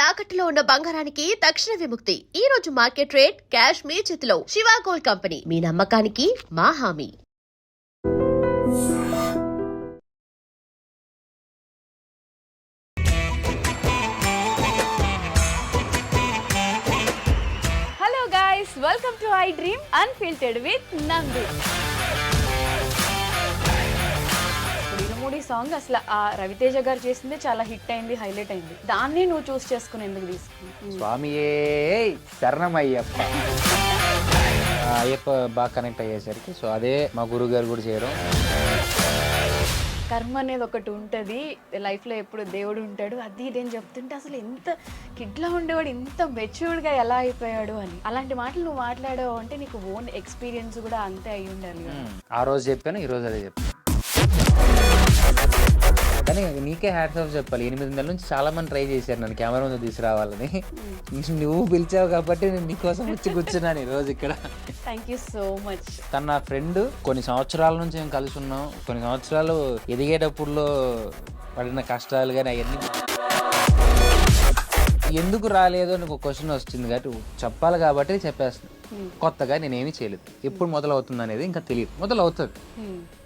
తాకట్టులో ఉన్న బంగారానికి తక్షణ విముక్తి. ఈ రోజు మార్కెట్ రేట్ క్యాష్ మీ చేతిలో. శివ గోల్డ్ కంపెనీ, మీ నమ్మకానికి మా హామీ. Hello guys, welcome to I dream unfiltered with నందు. ఇరుముడి సాంగ్ అసలు ఆ రవితేజ గారు చేసింది చాలా హిట్ అయింది, హైలైట్ అయింది. దాన్ని నువ్వు చూస్ చేసుకుని ఎందుకు తీసుకున్నావు? స్వామియే శరణమయ్యప్ప. అయ్యప్ప బాగా కనెక్ట్ అయ్యేసరికి సో అదే మా గురువు గారు కూడా చేయడం. కర్మ అనేది ఒకటి ఉంటుంది లైఫ్లో, ఎప్పుడు దేవుడు ఉంటాడు అది ఇదేం చెప్తుంటే అసలు ఎంత కిడ్లా ఉండేవాడు ఇంత మెచ్యూర్డ్గా ఎలా అయిపోయాడు అని. అలాంటి మాటలు నువ్వు మాట్లాడావు అంటే నీకు ఓన్ ఎక్స్పీరియన్స్ కూడా అంతే అయి ఉండాలి. ఆ రోజు చెప్పాను, ఈ రోజు అదే చెప్పాను. కానీ నీకే హ్యాట్స్ ఆఫ్ చెప్పాలి. 8 నెలల నుంచి చాలా మంది ట్రై చేశారు నన్ను కెమెరా ముందు తీసుకురావాలని. నువ్వు పిలిచావు కాబట్టి నేను నీకోసం వచ్చి కూర్చున్నాను ఈరోజు ఇక్కడ. Thank you so much. తను నా ఫ్రెండ్. కొన్ని సంవత్సరాల నుంచి మేము కలిసి ఉన్నాం. కొన్ని సంవత్సరాలు ఎదిగేటప్పుడులో పడిన కష్టాలు కానీ అవన్నీ ఎందుకు రాలేదు అని ఒక క్వశ్చన్ వస్తుంది కాబట్టి చెప్పాలి కాబట్టి చెప్పేస్తున్నాను. కొత్తగా నేనేమీ చేయలేదు. ఎప్పుడు మొదలవుతుంది అనేది ఇంకా తెలియదు.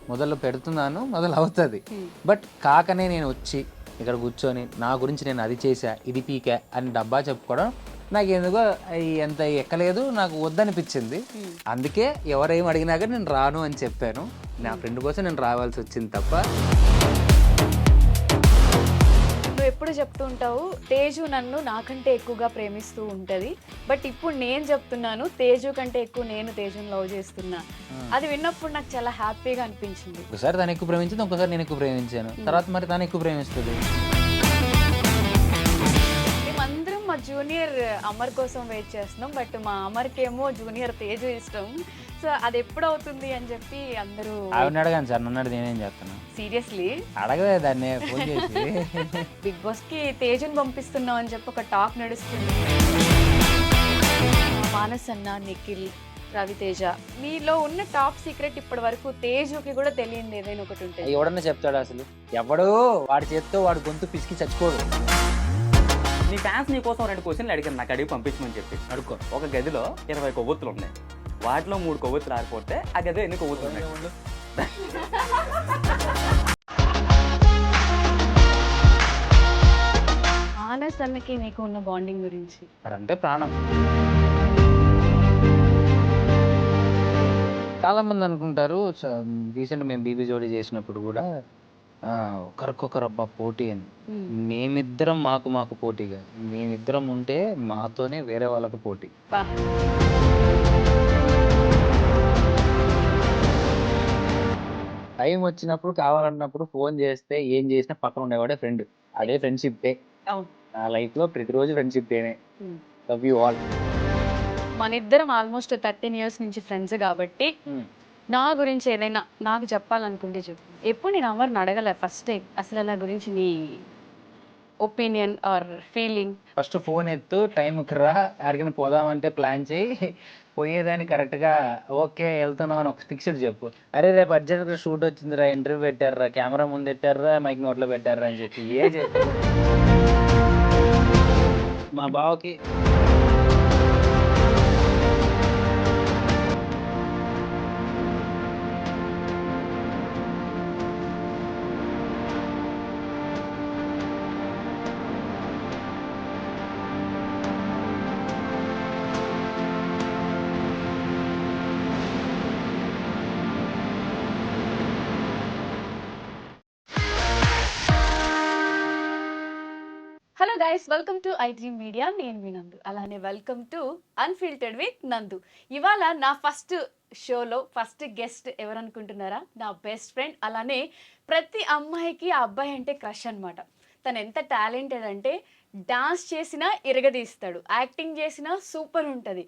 మొదలు పెడుతున్నాను, మొదలు అవుతుంది. బట్ కాకనే నేను వచ్చి ఇక్కడ కూర్చొని నా గురించి నేను అది చేశా, ఇది పీకా అని డబ్బా చెప్పుకోవడం నాకు ఎందుకో ఎంత ఎక్కలేదు, నాకు వద్దనిపించింది. అందుకే ఎవరేం అడిగినా కానీ నేను రాను అని చెప్పాను. నా ఫ్రెండ్ కోసం నేను రావాల్సి వచ్చింది తప్ప. నువ్వు ఎప్పుడు చెప్తూ ఉంటావు తేజు నన్ను నాకంటే ఎక్కువగా ప్రేమిస్తూ ఉంటుంది, బట్ ఇప్పుడు నేను చెప్తున్నాను తేజు కంటే ఎక్కువ నేను తేజుని లవ్ చేస్తున్నా. అది విన్నప్పుడు నాకు చాలా హ్యాపీగా అనిపించింది. ఒకసారి తను ఎక్కువ ప్రేమించింది, ఒకసారి నేను ఎక్కువ ప్రేమించాను. తర్వాత మరి తను ఎక్కువ ప్రేమిస్తుంది. మేమందరం మా జూనియర్ అమర్ కోసం వెయిట్ చేస్తున్నాం, బట్ మా అమర్కేమో జూనియర్ తేజు ఇష్టం. సో అది ఎప్పుడు అవుతుంది అని చెప్పి అందరూ ఆవిడ అడగాను సార్, నన్ను నేనేం చేస్తాను. సీరియస్లీ అడగలే దాన్ని ఫోన్ చేసి. బిగ్ బాస్ కి తేజుని పంపిస్తున్నాం అని చెప్పి ఒక టాక్ నడుస్తుంది. మానస్ అన్న, నిఖిల్, రవితేజ, మీలో ఉన్న టాప్ సీక్రెట్ ఇప్పటి వరకు తేజుకి కూడా తెలియదు ఏదైనా ఒకటి ఉంటుంది. ఎవడన్నా చెప్తాడు అసలు? ఎవడో వాడి చేత్తో వాడు గొంతు పిసికి చచ్చిపోడు. నీ ఫ్యాన్స్ నీ కోసం 2 క్వశ్చన్లు అడిగాను, నాకు అడిగి పంపించమని చెప్పి. అడుక్కో. ఒక గదిలో 20 కొవ్వొత్తులు ఉన్నాయి, వాటిలో 3 కొవ్వొత్తులు ఆరిపోతే ఆ గదిలో ఎన్ని కొవ్వొత్తులు ఉన్నాయి? మానస్ అన్నకి నీకు ఉన్న బాండింగ్ గురించి? అంటే ప్రాణం. చాలా మంది అనుకుంటారు, రీసెంట్ మేము బీబీ జోడీ చేసినప్పుడు కూడా ఒకరికొకరు అబ్బా పోటీ అని. మేమిద్దరం మాకు పోటీగా, మేమిద్దరం ఉంటే మాతోనే వేరే వాళ్ళకు పోటీ. టైం వచ్చినప్పుడు కావాలన్నప్పుడు ఫోన్ చేస్తే ఏం చేసినా పక్కన ఉండేవాడే ఫ్రెండ్. అదే ఫ్రెండ్షిప్ డే. నా లైఫ్ లో ప్రతిరోజు ఫ్రెండ్షిప్ డేనే. Love you all. మన ఇద్దరం ఆల్మోస్ట్ 13 years నుంచి ఫ్రెండ్స్ కాబట్టి నా గురించి ఏదైనా నాకు చెప్పాలనుకుంటే చెప్పు. ఎప్పుడు నేను అమర్ని అడగలే ఫస్ట్ టైం అసలు నా గురించి నీ opinion or feeling. First phone ఎత్తు, టైంకి రా, ఎక్కడికైనా పోదామంటే ప్లాన్ చేయి, పోయేదాన్ని కరెక్ట్గా ఓకే వెళ్తున్నావు అని ఒక ఫిక్స్డ్ చెప్పు. అరే రేపు అర్జెంట్గా షూట్ వచ్చిందిరా, ఇంటర్వ్యూ పెట్టారా, కెమెరా ముందు పెట్టారా, మైక్ నోట్లో పెట్టారా అని చెప్పి ఏ చెప్పు. మా బావకి hello guys, welcome to I dream media. నేను మీ నందు. అలానే వెల్కమ్ టు అన్ఫిల్టర్డ్ విత్ నందు. ఇవాళ నా ఫస్ట్ షోలో ఫస్ట్ గెస్ట్ ఎవరు అనుకుంటున్నారా? నా బెస్ట్ ఫ్రెండ్. అలానే ప్రతి అమ్మాయికి ఆ అబ్బాయి అంటే క్రష్ అనమాట. తను ఎంత టాలెంటెడ్ అంటే డాన్స్ చేసినా ఇరగదీస్తాడు, యాక్టింగ్ చేసినా సూపర్ ఉంటుంది.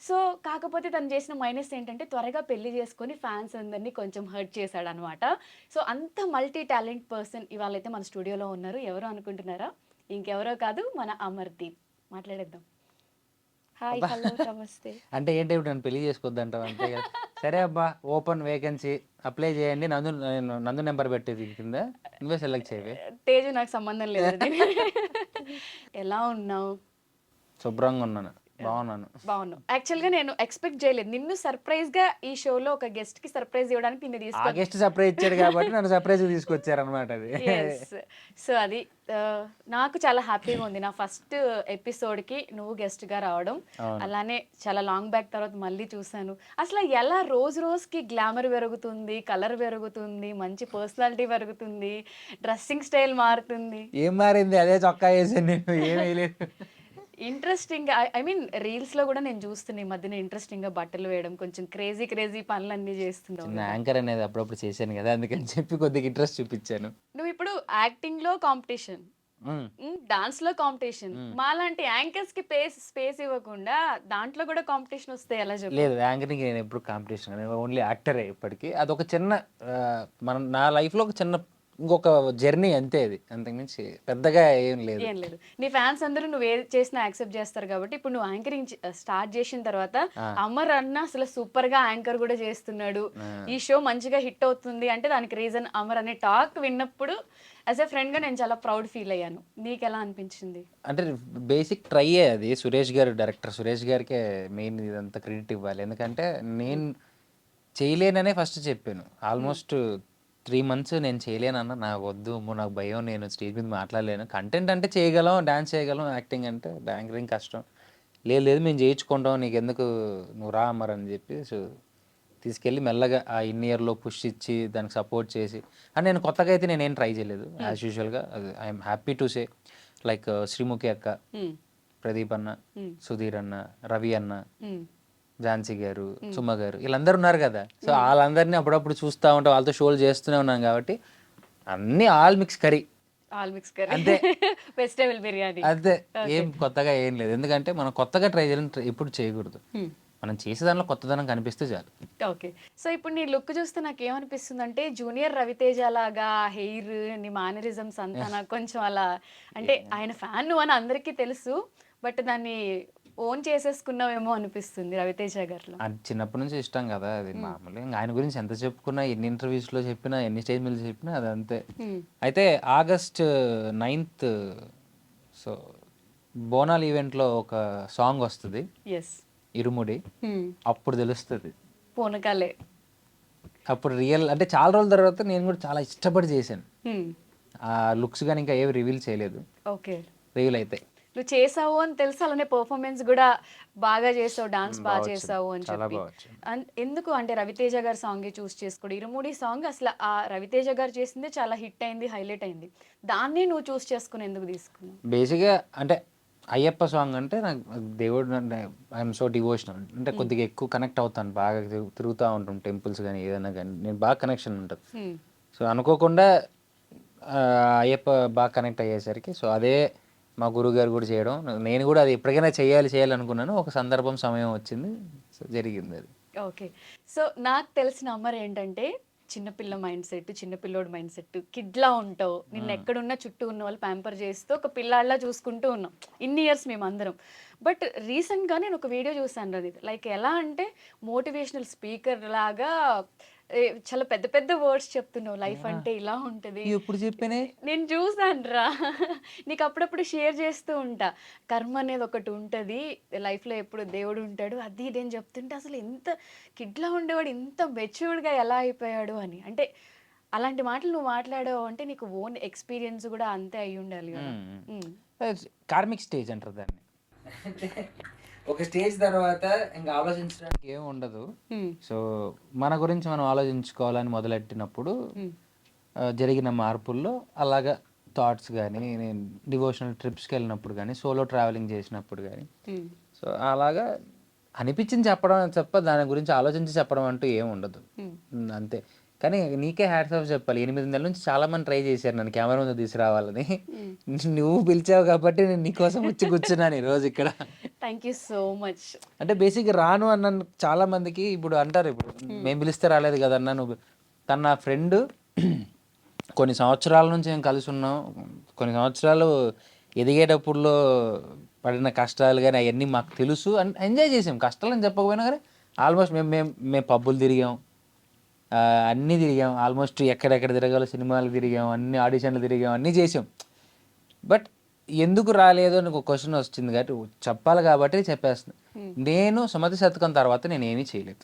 సో కాకపోతే తను చేసిన మైనస్ ఏంటంటే త్వరగా పెళ్లి చేసుకొని ఫ్యాన్స్ అందరినీ కొంచెం హర్ట్ చేశాడు అనమాట. సో అంత మల్టీ టాలెంట్ పర్సన్ ఇవాళ అయితే మన స్టూడియోలో ఉన్నారు. ఎవరు అనుకుంటున్నారా? ఇంకెవరో కాదు, మన అమర్దీప్. మాట్లాడేద్దాం. హాయ్, హలో, నమస్తే. అంటే ఏంటి ఇప్పుడు నన్ను పెళ్లి చేసుకోవద్దంటావు అంతే కదా? సరే అబ్బా, ఓపెన్ వేకెన్సీ అప్లై చేయండి, నందు నెంబర్ పెట్టేది కింద, నువ్వే సెలెక్ట్ చేయవే. తేజు నాకు సంబంధం లేదు. ఎలా ఉన్నావు? శుభ్రంగా ఉన్నాను, బాగున్నాను. బాగున్నావు. యాక్చువల్గా నేను ఎక్స్పెక్ట్ చేయలేదు నిన్ను సర్ప్రైజ్ గా ఈ షోలో ఒక గెస్ట్ కి సర్ప్రైజ్ ఇవ్వడానికి నిన్ను తీసుకొచ్చి ఆగస్ట్ సర్ప్రైజ్ ఇచ్చాడు కాబట్టి నన్ను సర్ప్రైజ్ తీసుకొచ్చారు అనమాట అది. సో అది నాకు చాలా హ్యాపీగా ఉంది నా ఫస్ట్ ఎపిసోడ్ కి నువ్వు గెస్ట్ గా రావడం. అలానే చాలా లాంగ్ బ్యాక్ తర్వాత మళ్ళీ చూసాను. అసలు ఎలా రోజు రోజుకి గ్లామర్ పెరుగుతుంది, కలర్ పెరుగుతుంది, మంచి పర్సనాలిటీ పెరుగుతుంది, డ్రెస్సింగ్ స్టైల్ మారుతుంది. ఏం మారింది? అదే చొక్కా వేసాను నేను, ఏం వేయలేదు. ఇంట్రెస్టింగ్ ఐ మీన్ రీల్స్ లో కూడా నేను చూస్తున్నా ఈ మధ్యన ఇంట్రెస్టింగ్ గా బట్టలు వేయడం, కొంచెం క్రేజీ క్రేజీ పనులన్నీ చేస్తున్నావు. చిన్న యాంకర్ అనేది అప్పుడప్పుడు చేశాను కదా, అందుకని చెప్పి కొద్దిగా ఇంట్రెస్ట్ చూపించాను. నువ్వు ఇప్పుడు యాక్టింగ్ లో కాంపిటీషన్, డాన్స్ లో కాంపిటీషన్, మాలాంటి యాంకర్స్ కి స్పేస్ ఇవ్వకుండా దాంట్లో కూడా కాంపిటీషన్ వస్తే ఎలా చెప్పు? లేదు, యాంకరింగ్ నేను ఎప్పుడు కాంపిటీషన్, ఓన్లీ యాక్టరే ఇప్పటికీ. అదొక చిన్న నా లైఫ్లో ఒక చిన్న ఇంకొక జర్నీ అంతే, అది అంతకుమించి పెద్దగా ఏం లేదు. ఏం లేదు. నీ ఫ్యాన్స్ అందరూ నువ్వు ఏది చేసినా యాక్సెప్ట్ చేస్తారు కాబట్టి ఇప్పుడు నువ్వు యాంకరింగ్ స్టార్ట్ చేసిన తర్వాత అమర్ అన్న అసలు సూపర్ గా యాంకర్ కూడా చేస్తున్నాడు, ఈ షో మంచిగా హిట్ అవుతుంది అంటే దానికి రీజన్ అమర్ అనే టాక్ విన్నప్పుడు యాజ్ ఎ ఫ్రెండ్ గా నేను చాలా ప్రౌడ్ ఫీల్ అయ్యాను. నీకు ఎలా అనిపించింది? అంటే బేసిక్ ట్రై అది సురేష్ గారు, డైరెక్టర్ సురేష్ గారికే మెయిన్ ఇదంతా క్రెడిట్ ఇవ్వాలి. ఎందుకంటే నేను చేయలేననే ఫస్ట్ చెప్పాను. ఆల్మోస్ట్ 3 months నేను చేయలేనన్నా, నాకు వద్దు, నాకు భయం, నేను స్టేజ్ మీద మాట్లాడలేను. కంటెంట్ అంటే చేయగలం, డాన్స్ చేయగలం, యాక్టింగ్ అంటే యాంకరింగ్ కష్టం. లేదు మేము చేయించుకుంటాం, నీకు ఎందుకు, నువ్వు రా అమ్మర్ అని చెప్పి తీసుకెళ్ళి మెల్లగా ఆ ఇయర్లో పుష్ ఇచ్చి దానికి సపోర్ట్ చేసి. అండ్ నేను కొత్తగా అయితే నేనేం ట్రై చేయలేదు, యాజ్ యూజువల్గా. I'm happy to say like Sreemukhi అక్క, ప్రదీప్ అన్న, సుధీర్ అన్న, రవి అన్న, ఝాన్సీ గారు, సుమ గారు, వీళ్ళందరూ ఉన్నారు కదా. సో వాళ్ళందరినీ అప్పుడప్పుడు చూస్తూ ఉంటాం, వాళ్ళతో షోలు చేస్తూనే ఉన్నాం కాబట్టి అన్ని ఆల్ మిక్స్ కర్రీ అంతే. వెజిటేబుల్ బిర్యానీ అంతే, ఏం కొత్తగా ఏం లేదు. ఎందుకంటే మనం కొత్తగా ట్రై చేయడం ఎప్పుడు చేయకూడదు, మనం చేసే దానిలో కొత్తదనం కనిపిస్తే చాలు. ఓకే. సో ఇప్పుడు నీ లుక్ చూస్తే నాకు ఏమనిపిస్తుంది అంటే జూనియర్ రవితేజ లాగా హెయిర్, నీ మేనరిజమ్స్ అంతా నాకు కొంచెం అలా, అంటే ఆయన ఫ్యాన్ నువ్వు అని అందరికీ తెలుసు, బట్ దాన్ని ఓన్ చేసేసుకున్నావేమో అనిపిస్తుంది రవితేజ గారిలో. అది చిన్నప్పటి నుంచి ఇష్టం కదా, అది మామూలు. ఆయన గురించి ఎంత చెప్పుకున్నా, ఎన్ని ఇంటర్వ్యూస్లో చెప్పినా, ఎన్ని స్టేజ్ మీద చెప్పినా అది అంతే. అయితే August 9th సో బోనాల్ ఈవెంట్లో ఒక సాంగ్ వస్తుంది, ఇరుముడి. అప్పుడు తెలుస్తుంది పూనకాలే. అప్పుడు రియల్ అంటే చాలా రోజుల తర్వాత నేను కూడా చాలా ఇష్టపడి చేశాను. ఆ లుక్స్ కానీ ఇంకా ఏవి రివీల్ చేయలేదు, ఓకే రివీల్ అయితే. నువ్వు చేసావు అని తెలుసు, అలానే పర్ఫార్మెన్స్ కూడా బాగా చేసావు, డాన్స్ బాగా చేసావు అని చెప్పి. ఎందుకు అంటే రవితేజ గారి సాంగ్ చూస్ చేసుకోడు? ఇరుముడి సాంగ్ అసలు ఆ రవితేజ గారు చేసిందే చాలా హిట్ అయింది, హైలైట్ అయింది, దాన్ని నువ్వు చూస్ చేసుకుని ఎందుకు తీసుకున్నావు? బేసిక్గా అంటే అయ్యప్ప సాంగ్ అంటే నాకు దేవుడు అంటే ఐఎమ్ సో డివోషనల్, అంటే కొద్దిగా ఎక్కువ కనెక్ట్ అవుతాను, బాగా తిరుగుతూ ఉంటాం టెంపుల్స్ కానీ ఏదైనా కానీ, నేను బాగా కనెక్షన్ ఉంటుంది. సో అనుకోకుండా అయ్యప్ప బాగా కనెక్ట్ అయ్యేసరికి సో అదే మా గురువుగారు కూడా చేయడం, నేను కూడా అది ఎప్పటికైనా చేయాలనుకున్నాను. ఒక సందర్భం, సమయం వచ్చింది, సో జరిగింది అది. ఓకే. సో నాకు తెలిసిన అమర్ ఏంటంటే చిన్నపిల్ల మైండ్ సెట్, చిన్నపిల్లోడు మైండ్ సెట్, కిడ్లా ఉంటావు, నిన్న ఎక్కడున్నా చుట్టూ ఉన్న వాళ్ళు ప్యాంపర్ చేస్తూ ఒక పిల్లాడిలా చూసుకుంటూ ఉన్నాం ఇన్ని ఇయర్స్ మేమందరం. బట్ రీసెంట్గా నేను ఒక వీడియో చూసాను అది, లైక్ ఎలా అంటే మోటివేషనల్ స్పీకర్ లాగా చాలా పెద్ద పెద్ద వర్డ్స్ చెప్తున్నావు, లైఫ్ అంటే ఇలా ఉంటుంది. ఎప్పుడు చెప్పానే? నేను చూసాను రా, నీకు అప్పుడప్పుడు షేర్ చేస్తూ ఉంటా. కర్మ అనేది ఒకటి ఉంటుంది లైఫ్లో, ఎప్పుడు దేవుడు ఉంటాడు, అది ఇదేం చెప్తుంటే అసలు ఎంత కిడ్లా ఉండేవాడు ఇంత మెచ్యూర్డ్గా ఎలా అయిపోయాడు అని. అంటే అలాంటి మాటలు నువ్వు మాట్లాడావు అంటే నీకు ఓన్ ఎక్స్పీరియన్స్ కూడా అంతే అయి ఉండాలి కదా. కార్మిక్ స్టేజ్ అంటారు దాన్ని. ఒక స్టేజ్ తర్వాత ఇంకా ఆలోచించడానికి ఏమి ఉండదు. సో మన గురించి మనం ఆలోచించుకోవాలని మొదలెట్టినప్పుడు జరిగిన మార్పుల్లో అలాగా థాట్స్ కానీ, నేను డివోషనల్ ట్రిప్స్కి వెళ్ళినప్పుడు కానీ, సోలో ట్రావెలింగ్ చేసినప్పుడు కానీ, సో అలాగా అనిపించింది చెప్పడం తప్ప దాని గురించి ఆలోచించి చెప్పడం అంటూ ఏమి ఉండదు, అంతే. కానీ నీకే హ్యాట్స్ ఆఫ్ చెప్పాలి, 8 నెలల నుంచి చాలా మంది ట్రై చేశారు నన్ను కెమెరా ముందు తీసుకురావాలని. నువ్వు పిలిచావు కాబట్టి నేను నీకోసం వచ్చి కూర్చున్నాను ఈరోజు ఇక్కడ. Thank you so much. అంటే బేసిక్గా రాను అన్న చాలా మందికి ఇప్పుడు అంటారు, ఇప్పుడు మేము పిలిస్తే రాలేదు కదన్నా నువ్వు. తన నా ఫ్రెండ్, కొన్ని సంవత్సరాల నుంచి మేము కలిసి ఉన్నాం, కొన్ని సంవత్సరాలు ఎదిగేటప్పుడులో పడిన కష్టాలు కానీ అవన్నీ మాకు తెలుసు, ఎంజాయ్ చేసాం. కష్టాలని చెప్పకపోయినా కానీ ఆల్మోస్ట్ మేము పబ్బులు తిరిగాం, అన్నీ తిరిగాం, ఆల్మోస్ట్ ఎక్కడెక్కడ తిరగాలో సినిమాలు తిరిగాం, అన్ని ఆడిషన్లు తిరిగాం, అన్నీ చేసాం. బట్ ఎందుకు రాలేదు అని ఒక క్వశ్చన్ వచ్చింది కాబట్టి చెప్పాలి కాబట్టి చెప్పేస్తున్నా. నేను సుమతి శతకం తర్వాత నేను ఏమీ చేయలేదు,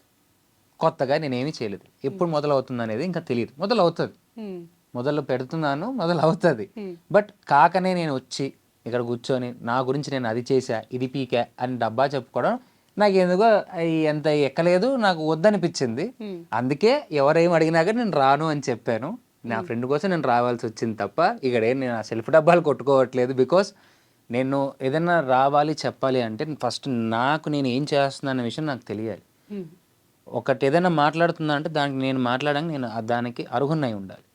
కొత్తగా నేనేమీ చేయలేదు. ఎప్పుడు మొదలవుతుంది అనేది ఇంకా తెలియదు. మొదలవుతుంది, మొదలు పెడుతున్నాను, మొదలు అవుతుంది. బట్ కాకనే నేను వచ్చి ఇక్కడ కూర్చొని నా గురించి నేను అది చేశా, ఇది పీకా అని డబ్బా చెప్పుకోవడం నాకు ఎందుకో ఎంత ఎక్కలేదు, నాకు వద్దనిపించింది. అందుకే ఎవరేం అడిగినా కానీ నేను రాను అని చెప్పాను. నా ఫ్రెండ్ కోసం నేను రావాల్సి వచ్చింది తప్ప ఇక్కడ నేను ఆ సెల్ఫ్ డబ్బాలు కొట్టుకోవట్లేదు. బికాస్ నేను ఏదైనా రావాలి చెప్పాలి అంటే ఫస్ట్ నాకు నేను ఏం చేస్తున్నా అనే విషయం నాకు తెలియాలి. ఒకటి ఏదైనా మాట్లాడుతున్నా అంటే దానికి నేను మాట్లాడడానికి నేను దానికి అర్హున్నై ఉండాలి.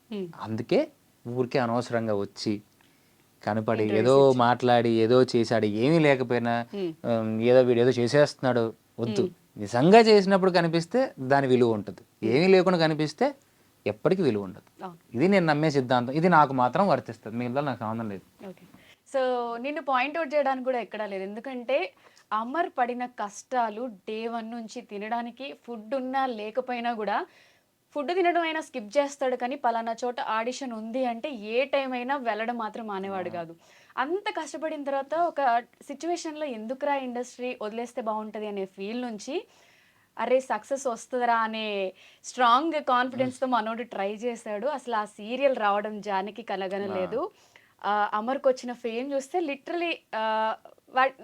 అందుకే ఊరికే అనవసరంగా వచ్చి కనపడి ఏదో మాట్లాడి ఏదో చేశాడు, ఏమీ లేకపోయినా ఏదో వీడు ఏదో చేసేస్తున్నాడు వద్దు. నిజంగా చేసినప్పుడు కనిపిస్తే దాని విలువ ఉంటుంది, ఏమీ లేకుండా కనిపిస్తే ఎప్పటికీ విలువ ఉండదు. ఇది నేను నమ్మే సిద్ధాంతం, ఇది నాకు మాత్రం వర్తిస్తుంది, మిగతా నాకు సంబంధం లేదు. ఓకే, సో నిన్ను పాయింట్అవుట్ చేయడానికి కూడా ఎక్కడా లేదు. ఎందుకంటే అమర్ పడిన కష్టాలు డే 1 నుంచి తినడానికి ఫుడ్ ఉన్నా లేకపోయినా కూడా ఫుడ్ తినడం అయినా స్కిప్ చేస్తాడు, కానీ పలానా చోట ఆడిషన్ ఉంది అంటే ఏ టైం అయినా వెళ్ళడం మాత్రం మానేవాడు కాదు. అంత కష్టపడిన తర్వాత ఒక సిచ్యువేషన్లో ఎందుకురా ఇండస్ట్రీ వదిలేస్తే బాగుంటుంది అనే ఫీల్ నుంచి అరే సక్సెస్ వస్తుందిరా అనే స్ట్రాంగ్ కాన్ఫిడెన్స్తో మనోడు ట్రై చేశాడు. అసలు ఆ సీరియల్ రావడం జానికి కలగనలేదు. అమర్కి వచ్చిన ఫేమ్ చూస్తే లిటరలీ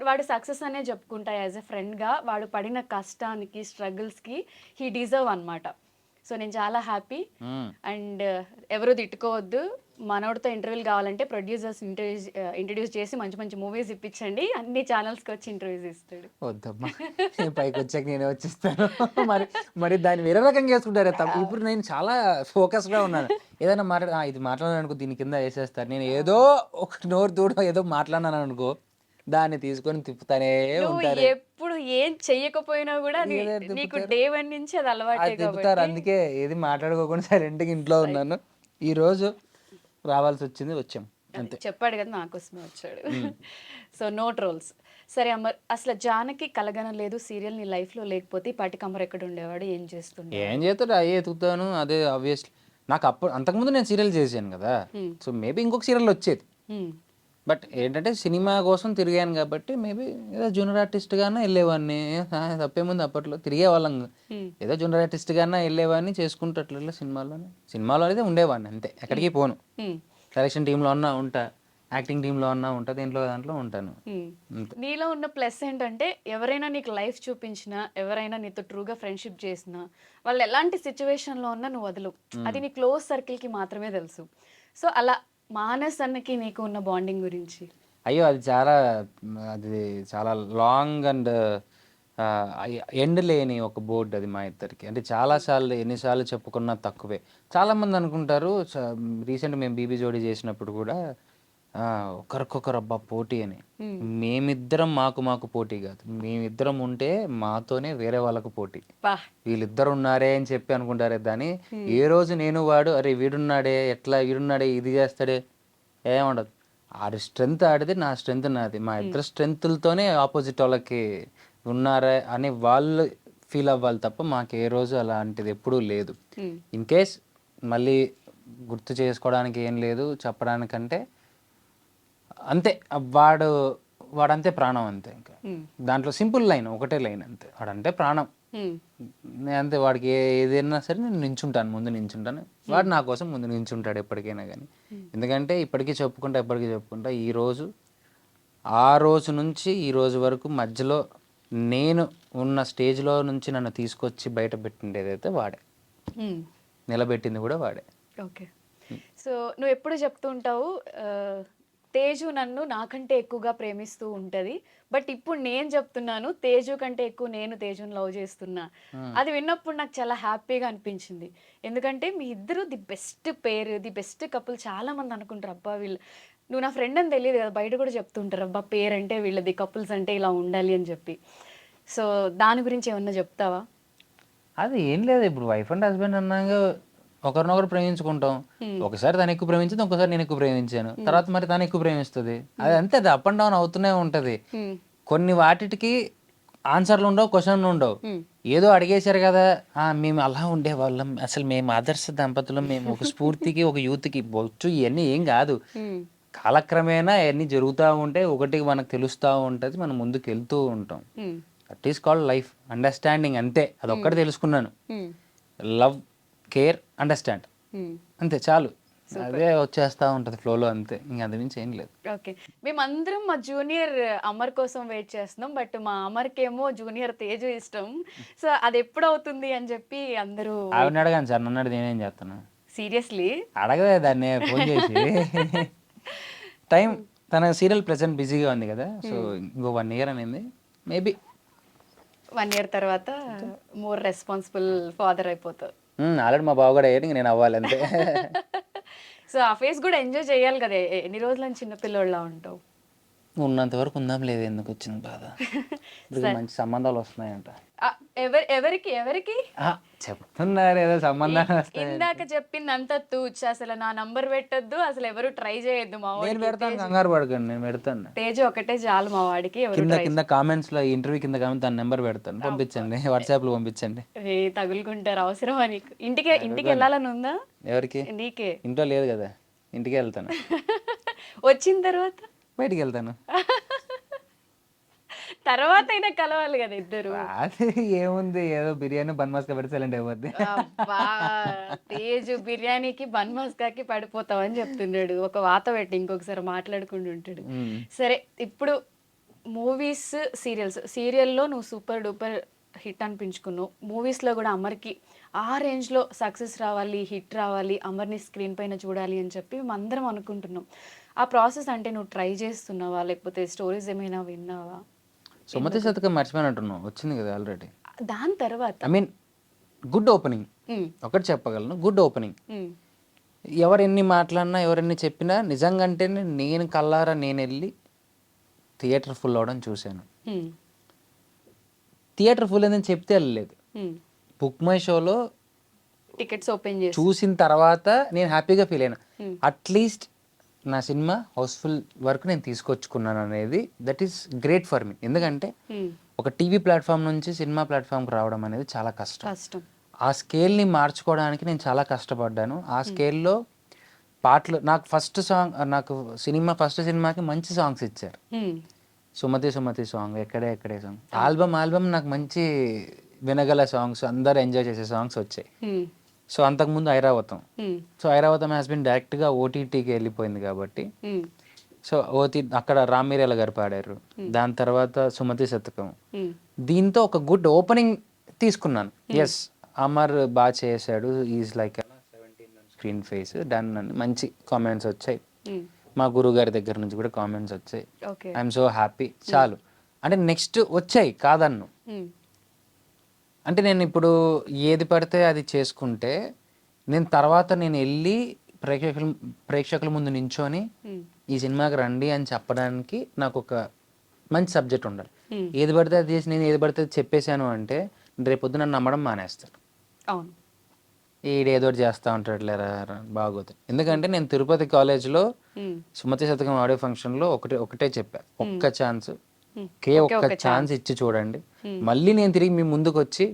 వాడు సక్సెస్ అనే చెప్పుకుంటా. యాజ్ ఎ ఫ్రెండ్గా వాడు పడిన కష్టానికి స్ట్రగుల్స్కి హీ డిజర్వ్ అనమాట. సో నేను చాలా హ్యాపీ. అండ్ ఎవరు తిట్టుకోవద్దు, మనోడితో ఇంటర్వ్యూలు కావాలంటే ప్రొడ్యూసర్స్ ఇంట్రడ్యూస్ చేసి మంచి మంచి మూవీస్ ఇప్పించండి, అన్ని ఛానల్స్కి వచ్చి ఇంటర్వ్యూస్ ఇస్తాడు. వద్దమ్మా, పైకి వచ్చాక నేనే వచ్చిస్తాను. మరి దాన్ని వేరే రకంగా చేసుకుంటారు. ఇప్పుడు నేను చాలా ఫోకస్గా ఉన్నాను. ఏదైనా ఇది మాట్లాడాలనుకో దీని కింద వేసేస్తారు. నేను ఏదో ఒక నోరు దూడ ఏదో మాట్లాడినాను అనుకో, దాన్ని తీసుకొని తిప్పుతానే ఉంటారు. ఎప్పుడు ఏం చెయ్యకపోయినా కూడా నీకు డే 1 నుంచి అది అలవాటే తిప్పుతారు. అందుకే ఏది మాట్లాడుకోకుండా సైలెంట్గా ఇంట్లో ఉన్నాను. ఈ రోజు రావాల్సి వచ్చింది, వచ్చాం అంతే. చెప్పాడు కదా నాకోసమే వచ్చాడు. So no trolls. సరే అమర్, అసలు జానకి కలగనలేదు సీరియల్ నీ లైఫ్లో లేకపోతే పాటికి అమర్ ఎక్కడ ఉండేవాడు, ఏం చేస్తుండే? ఏం చేస్తాడు, అయ్యే ఎతుకుతాను. అదే ఆబ్వియస్లీ నాకు అంతకుముందు నేను సీరియల్ చేశాను కదా, సో మేబీ ఇంకొక సీరియల్ వచ్చేది. బట్ ఏంటంటే సినిమా కోసం తిరిగాను కాబట్టి మేబీ ఏదో జూనియర్ ఆర్టిస్ట్గానే వెళ్ళేవాడిని. తప్పేముంది, అప్పట్లో తిరిగేవాళ్ళం. ఏదో జూనియర్ ఆర్టిస్ట్గానే వెళ్ళేవాడిని, చేసుకుంటూ అట్లా సినిమాలో అయితే ఉండేవాడిని అంతే. ఎక్కడికి పోను. సెలక్షన్ టీంలో అన్నా ఉంటా, యాక్టింగ్ టీంలో అన్నా ఉంటా, దాంట్లో ఉంటాను. నీలో ఉన్న ప్లస్ ఏంటంటే ఎవరైనా నీకు లైఫ్ చూపించినా, ఎవరైనా నీతో ట్రూగా ఫ్రెండ్షిప్ చేసినా, వాళ్ళు ఎలాంటి సిచ్యువేషన్లో ఉన్నా నువ్వు వదలు. అది నీ క్లోజ్ సర్కిల్కి మాత్రమే తెలుసు. సో అలా మానస్ అన్నకి నీకు ఉన్న బాండింగ్ గురించి? అయ్యో అది చాలా లాంగ్ అండ్ ఎండ్ లేని ఒక బోర్డు అది మా ఇద్దరికి. అంటే చాలాసార్లు ఎన్నిసార్లు చెప్పుకున్నా తక్కువే. చాలామంది అనుకుంటారు, రీసెంట్ మేము బీబీ జోడీ చేసినప్పుడు కూడా ఒకరికొకరు అబ్బా పోటీ అని. మేమిద్దరం మాకు పోటీ కాదు, మేమిద్దరం ఉంటే మాతోనే వేరే వాళ్ళకు పోటీ. వీళ్ళిద్దరు ఉన్నారే అని చెప్పి అనుకుంటారే దాన్ని. ఏ రోజు నేను వాడు అరే వీడున్నాడే, ఎట్లా వీడున్నాడే, ఇది చేస్తాడే, ఏముండదు. ఆడి స్ట్రెంగ్త్ ఆడిది, నా స్ట్రెంగ్త్ నాది. మా ఇద్దరు స్ట్రెంగ్త్లతోనే ఆపోజిట్ వాళ్ళకి ఉన్నారా అని వాళ్ళు ఫీల్ అవ్వాలి తప్ప మాకు ఏ రోజు అలాంటిది ఎప్పుడూ లేదు. ఇన్ కేస్ మళ్ళీ గుర్తు చేసుకోవడానికి ఏం లేదు చెప్పడానికంటే, అంతే వాడంతే ప్రాణం అంతే. ఇంకా దాంట్లో సింపుల్ లైన్, ఒకటే లైన్ అంతే, వాడంటే ప్రాణం అంతే. వాడికి ఏదైనా సరే నేను ముందు నించుంటాను, వాడు నా కోసం ముందు నించుంటాడు ఎప్పటికైనా కానీ. ఎందుకంటే ఎప్పటికీ చెప్పుకుంటా ఆ రోజు నుంచి ఈ రోజు వరకు మధ్యలో నేను ఉన్న స్టేజ్లో నుంచి నన్ను తీసుకొచ్చి బయట పెట్టిండేదైతే వాడే, నిలబెట్టింది కూడా వాడే. ఓకే, సో నువ్వు ఎప్పుడు చెప్తూ ఉంటావు తేజు నన్ను నాకంటే ఎక్కువగా ప్రేమిస్తూ ఉంటుంది, బట్ ఇప్పుడు నేను చెప్తున్నాను తేజు కంటే ఎక్కువ నేను తేజుని లవ్ చేస్తున్నా. అది విన్నప్పుడు నాకు చాలా హ్యాపీగా అనిపించింది. ఎందుకంటే మీ ఇద్దరు the best pair, the best couple. చాలా మంది అనుకుంటారు అబ్బా వీళ్ళు, నువ్వు నా ఫ్రెండ్ అని తెలియదు కదా, బయట కూడా చెప్తుంటారు అబ్బా పేర్ అంటే వీళ్ళది, కపుల్స్ అంటే ఇలా ఉండాలి అని చెప్పి. సో దాని గురించి ఏమన్నా చెప్తావా? అది ఏం లేదు, ఇప్పుడు వైఫ్ అండ్ హస్బెండ్ అన్నాక ఒకరినొకరు ప్రేమించుకుంటాం. ఒకసారి తను ఎక్కువ ప్రేమించింది, ఒకసారి నేను ఎక్కువ ప్రేమించాను, తర్వాత మరి తను ఎక్కువ ప్రేమిస్తుంది. అది అంతే, అది అప్ అండ్ డౌన్ అవుతూనే ఉంటది. కొన్ని వాటికి ఆన్సర్లు ఉండవు, క్వశ్చన్లు ఉండవు. ఏదో అడిగేశారు కదా, మేము అలా ఉండేవాళ్ళం, అసలు మేము ఆదర్శ దంపతులు, మేము ఒక స్ఫూర్తికి ఒక యూత్కి బొచ్చు, ఇవన్నీ ఏం కాదు. కాలక్రమేణా అవన్నీ జరుగుతూ ఉంటాయి, ఒకటి మనకు తెలుస్తూ ఉంటుంది, మనం ముందుకు వెళ్తూ ఉంటాం. That is called life, understanding అంతే. అదొక్కటి తెలుసుకున్నాను, లవ్, కేర్, అండర్స్టాండ్, అంతే చాలు. అదే వచ్చేస్తూ ఉంటుంది ఫ్లోలో, అంతే, ఇంకా అంతమించి ఏం లేదు. ఓకే, మేమందరం మా జూనియర్ అమర్ కోసం వెయిట్ చేస్తున్నాం, బట్ మా అమర్కేమో జూనియర్ తేజు ఇష్టం. సో అది ఎప్పుడు అవుతుంది అని చెప్పి అందరూ ఆవిడని అడగాను సార్, నన్ను అడిగి నేనేం చేస్తాను. సీరియస్లీ అడగదే దాన్ని ఫోన్ చేసి. టైం, తన సీరియల్ ప్రెసెంట్ బిజీగా ఉంది కదా, సో ఇంకో 1 year అనేది మేబీ 1 year తర్వాత మోర్ రెస్పాన్సిబుల్ ఫాదర్ అయిపోతావు. ఆల్రెడీ మా బావ కూడా అయ్యాడు, ఇంక నేను అవ్వాలి అంతే. సో ఆ ఫేస్ కూడా ఎంజాయ్ చేయాలి కదా, ఎన్ని రోజులని చిన్నపిల్లోళ్ళ ఉంటావు. ఉన్నంత వరకు ఉందాం, లేదు ఎందుకు వచ్చింది బాధ. ఇప్పుడు మంచి సంబంధాలు వస్తున్నాయంట. ఎవరికి ఎవరికి చెప్తున్నారు ఏదో సంబంధాలు వస్తాయి. ఇందాక చెప్పిందంతా తూచ్, అసలు నా నంబర్ పెట్టొద్దు, అసలు ఎవరు ట్రై చేయొద్దు మా నేను వాడికి. పెడతాను, కంగారు పడకండి, నేను పెడతాను. తేజు ఒకటే చాలు మా వాడికి, ఎవరు కింద కింద కామెంట్స్ లో, ఇంటర్వ్యూ కింద కామెంట్ తన నెంబర్ పెడతాను, పంపించండి, వాట్సాప్ లో పంపించండి. తగులుకుంటారు, అవసరమా నీకు? ఇంటికి వెళ్ళాలని ఉందా ఎవరికి? నీకే. ఇంట్లో లేదు కదా, ఇంటికి వెళ్తాను. వచ్చిన తర్వాత బయటికి వెళ్తాను. తర్వాత అయినా కలవాలి కదా ఇద్దరు. అది ఏముంది, ఏదో బిర్యానీ బన్ మస్కా పెడితే సైలెంట్ అయిపోద్ది. అబ్బా, తేజు బిర్యానీకి బన్ మస్కాకి పడిపోతావని చెప్తున్నాడు. ఒక వాత పెట్టి ఇంకొకసారి మాట్లాడుకుంటూ ఉంటాడు. సరే, ఇప్పుడు మూవీస్, సీరియల్లో నువ్వు సూపర్ డూపర్ హిట్ అనిపించుకున్నావు. మూవీస్లో కూడా అమర్కి ఆ రేంజ్లో సక్సెస్ రావాలి, హిట్ రావాలి, అమర్ని స్క్రీన్ పైన చూడాలి అని చెప్పి మేము అందరం అనుకుంటున్నాం. ఆ ప్రాసెస్ అంటే నువ్వు ట్రై చేస్తున్నావా, లేకపోతే స్టోరీస్ ఏమైనా విన్నావా? సుమతి శతకం మర్చిపోయినట్టున్నావు, వచ్చింది కదా ఆల్రెడీ. దాని తర్వాత ఐ మీన్ గుడ్ ఓపెనింగ్, ఒకటి చెప్పగలను, గుడ్ ఓపెనింగ్. ఎవరెన్ని మాట్లాడినా, ఎవరెన్ని చెప్పినా, నిజంగా అంటేనే నేను కల్లారా నేను వెళ్ళి థియేటర్ ఫుల్ అవడం చూశాను. థియేటర్ ఫుల్ అని చెప్తే వెళ్ళలేదు, బుక్ మై షోలో టికెట్స్ ఓపెన్ చేసి చూసిన తర్వాత నేను హ్యాపీగా ఫీల్ అయినా. అట్లీస్ట్ నా సినిమా హౌస్ఫుల్ వరకు నేను తీసుకొచ్చుకున్నాను అనేది, that is great for me. ఎందుకంటే ఒక టీవీ ప్లాట్ఫామ్ నుంచి సినిమా ప్లాట్ఫామ్కి రావడం అనేది చాలా కష్టం. ఆ స్కేల్ని మార్చుకోవడానికి నేను చాలా కష్టపడ్డాను. ఆ స్కేల్లో పాటలు, నాకు ఫస్ట్ సినిమాకి మంచి సాంగ్స్ ఇచ్చారు. సుమతి సుమతి సాంగ్, ఎక్కడే సాంగ్, ఆల్బమ్ నాకు మంచి వినగల సాంగ్స్, అందరు ఎంజాయ్ చేసే సాంగ్స్ వచ్చాయి. సో అంతకుముందు ఐరావతం, సో ఐరావతం హ్యాస్ బిన్ డైరెక్ట్గా ఓటీటీకి వెళ్ళిపోయింది కాబట్టి, సో అక్కడ రామ్మీరేల గారు పాడారు. దాని తర్వాత సుమతి శతకం, దీంతో ఒక గుడ్ ఓపెనింగ్ తీసుకున్నాను. ఎస్, అమర్ బాగా చేశాడు, is like 17 screen face done అని మంచి కామెంట్స్ వచ్చాయి. మా గురువు గారి దగ్గర నుంచి కూడా కామెంట్స్ వచ్చాయి. I'm so happy. చాలు, అంటే నెక్స్ట్ వచ్చాయి కాదన్ను. అంటే నేను ఇప్పుడు ఏది పడితే అది చేసుకుంటే, నేను తర్వాత నేను వెళ్ళి ప్రేక్షకుల ముందు నించొని ఈ సినిమాకి రండి అని చెప్పడానికి నాకు ఒక మంచి సబ్జెక్ట్ ఉండాలి. ఏది పడితే అది చేసి నేను ఏది పడితే అది చెప్పేశాను అంటే రేపొద్దు నన్ను నమ్మడం మానేస్తారు. అవును, ఈడేదో చేస్తూ ఉంటాడు లేరా బాగోతుంది. ఎందుకంటే నేను తిరుపతి కాలేజ్లో సుమతి శతకం ఆడియో ఫంక్షన్లో ఒకటే చెప్పా, ఒక్క ఛాన్స్, ఒక్క ఛాన్స్ ఇచ్చి చూడండి, మళ్ళీ నేను తిరిగి మీ ముందుకు వచ్చి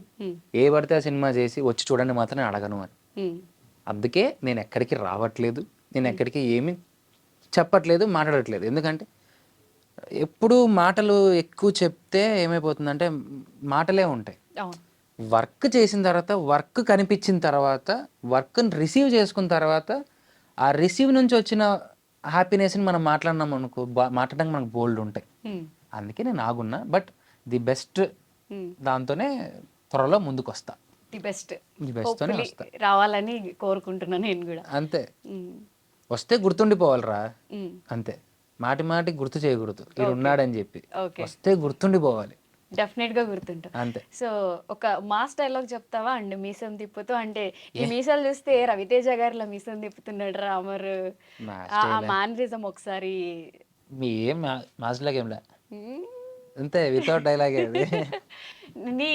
ఏ పడితే ఆ సినిమా చేసి వచ్చి చూడండి మాత్రం నేను అడగను అని. అందుకే నేను ఎక్కడికి రావట్లేదు, నేను ఎక్కడికి ఏమి చెప్పట్లేదు, మాట్లాడట్లేదు. ఎందుకంటే ఎప్పుడు మాటలు ఎక్కువ చెప్తే ఏమైపోతుందంటే మాటలే ఉంటాయి. వర్క్ చేసిన తర్వాత, వర్క్ కనిపించిన తర్వాత, వర్క్ని రిసీవ్ చేసుకున్న తర్వాత, ఆ రిసీవ్ నుంచి వచ్చిన హ్యాపీనెస్ని మనం మాట్లాడినాం అనుకో, మాట్లాడడానికి మనకు బోల్డ్ ఉంటాయి. అందుకే నేను ఆగున్నా, బట్ ది బెస్ట్ దాంతోనే త్వరలో ముందుకు వస్తా. ది బెస్ట్ వస్తా, రావాలని కోరుకుంటున్నాను నేను కూడా. అంతే, వస్తే గుర్తుండిపోవాలిరా, అంతే, మాటి గుర్తు చేయకూడదు, ఇది ఉన్నాడని చెప్పి, వస్తే గుర్తుండిపోవాలి, డెఫినెట్ గా గుర్తుంటా. అంతే. సో ఒక మాస్ డైలాగ్ చెప్తావా అండి, మీసం తిప్పుతూ? అంటే ఈ మీసాలు చూస్తే రవితేజ గారిలా మీసం తిప్పుతున్నాడు రా అమర్, ఆ మానరిజం ఒకసారి. మీ ఏం మాస్లాగా ఏంలా, అంతే, వితౌట్ డైలాగే అది. నీ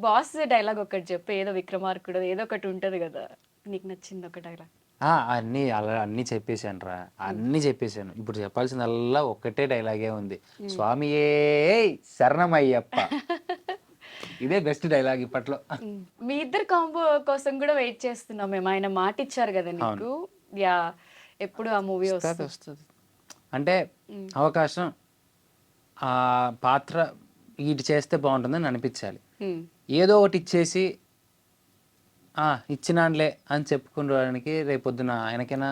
బాస్ డైలాగ్ ఒకటి చెప్పు, ఏదో విక్రమార్కుడు ఏదో ఒకటి ఉంటది కదా, నీకు నచ్చింది ఒక డైలాగ్. అన్నీ చెప్పేశాను రా, అన్నీ చెప్పేశాను. ఇప్పుడు చెప్పాల్సిందల్లా ఒక్కటే డైలాగే ఉంది, స్వామియే శరణమయ్యప్ప. ఇదే బెస్ట్ డైలాగ్ ఇప్పట్లో. మీ ఇద్దరు కాంబో కోసం కూడా వెయిట్ చేస్తున్నాం మేము. ఆయన మాట ఇచ్చారు కదా నీకు, యా, ఎప్పుడు ఆ మూవీ వస్తుంది వస్తుంది? వస్తుంది అంటే అవకాశం ఆ పాత్ర ఇటు చేస్తే బాగుంటుందని అనిపించాలి. ఏదో ఒకటి ఇచ్చేసి ఇచ్చినానులే అని చెప్పుకోవడానికి రేపొద్దున ఆయనకైనా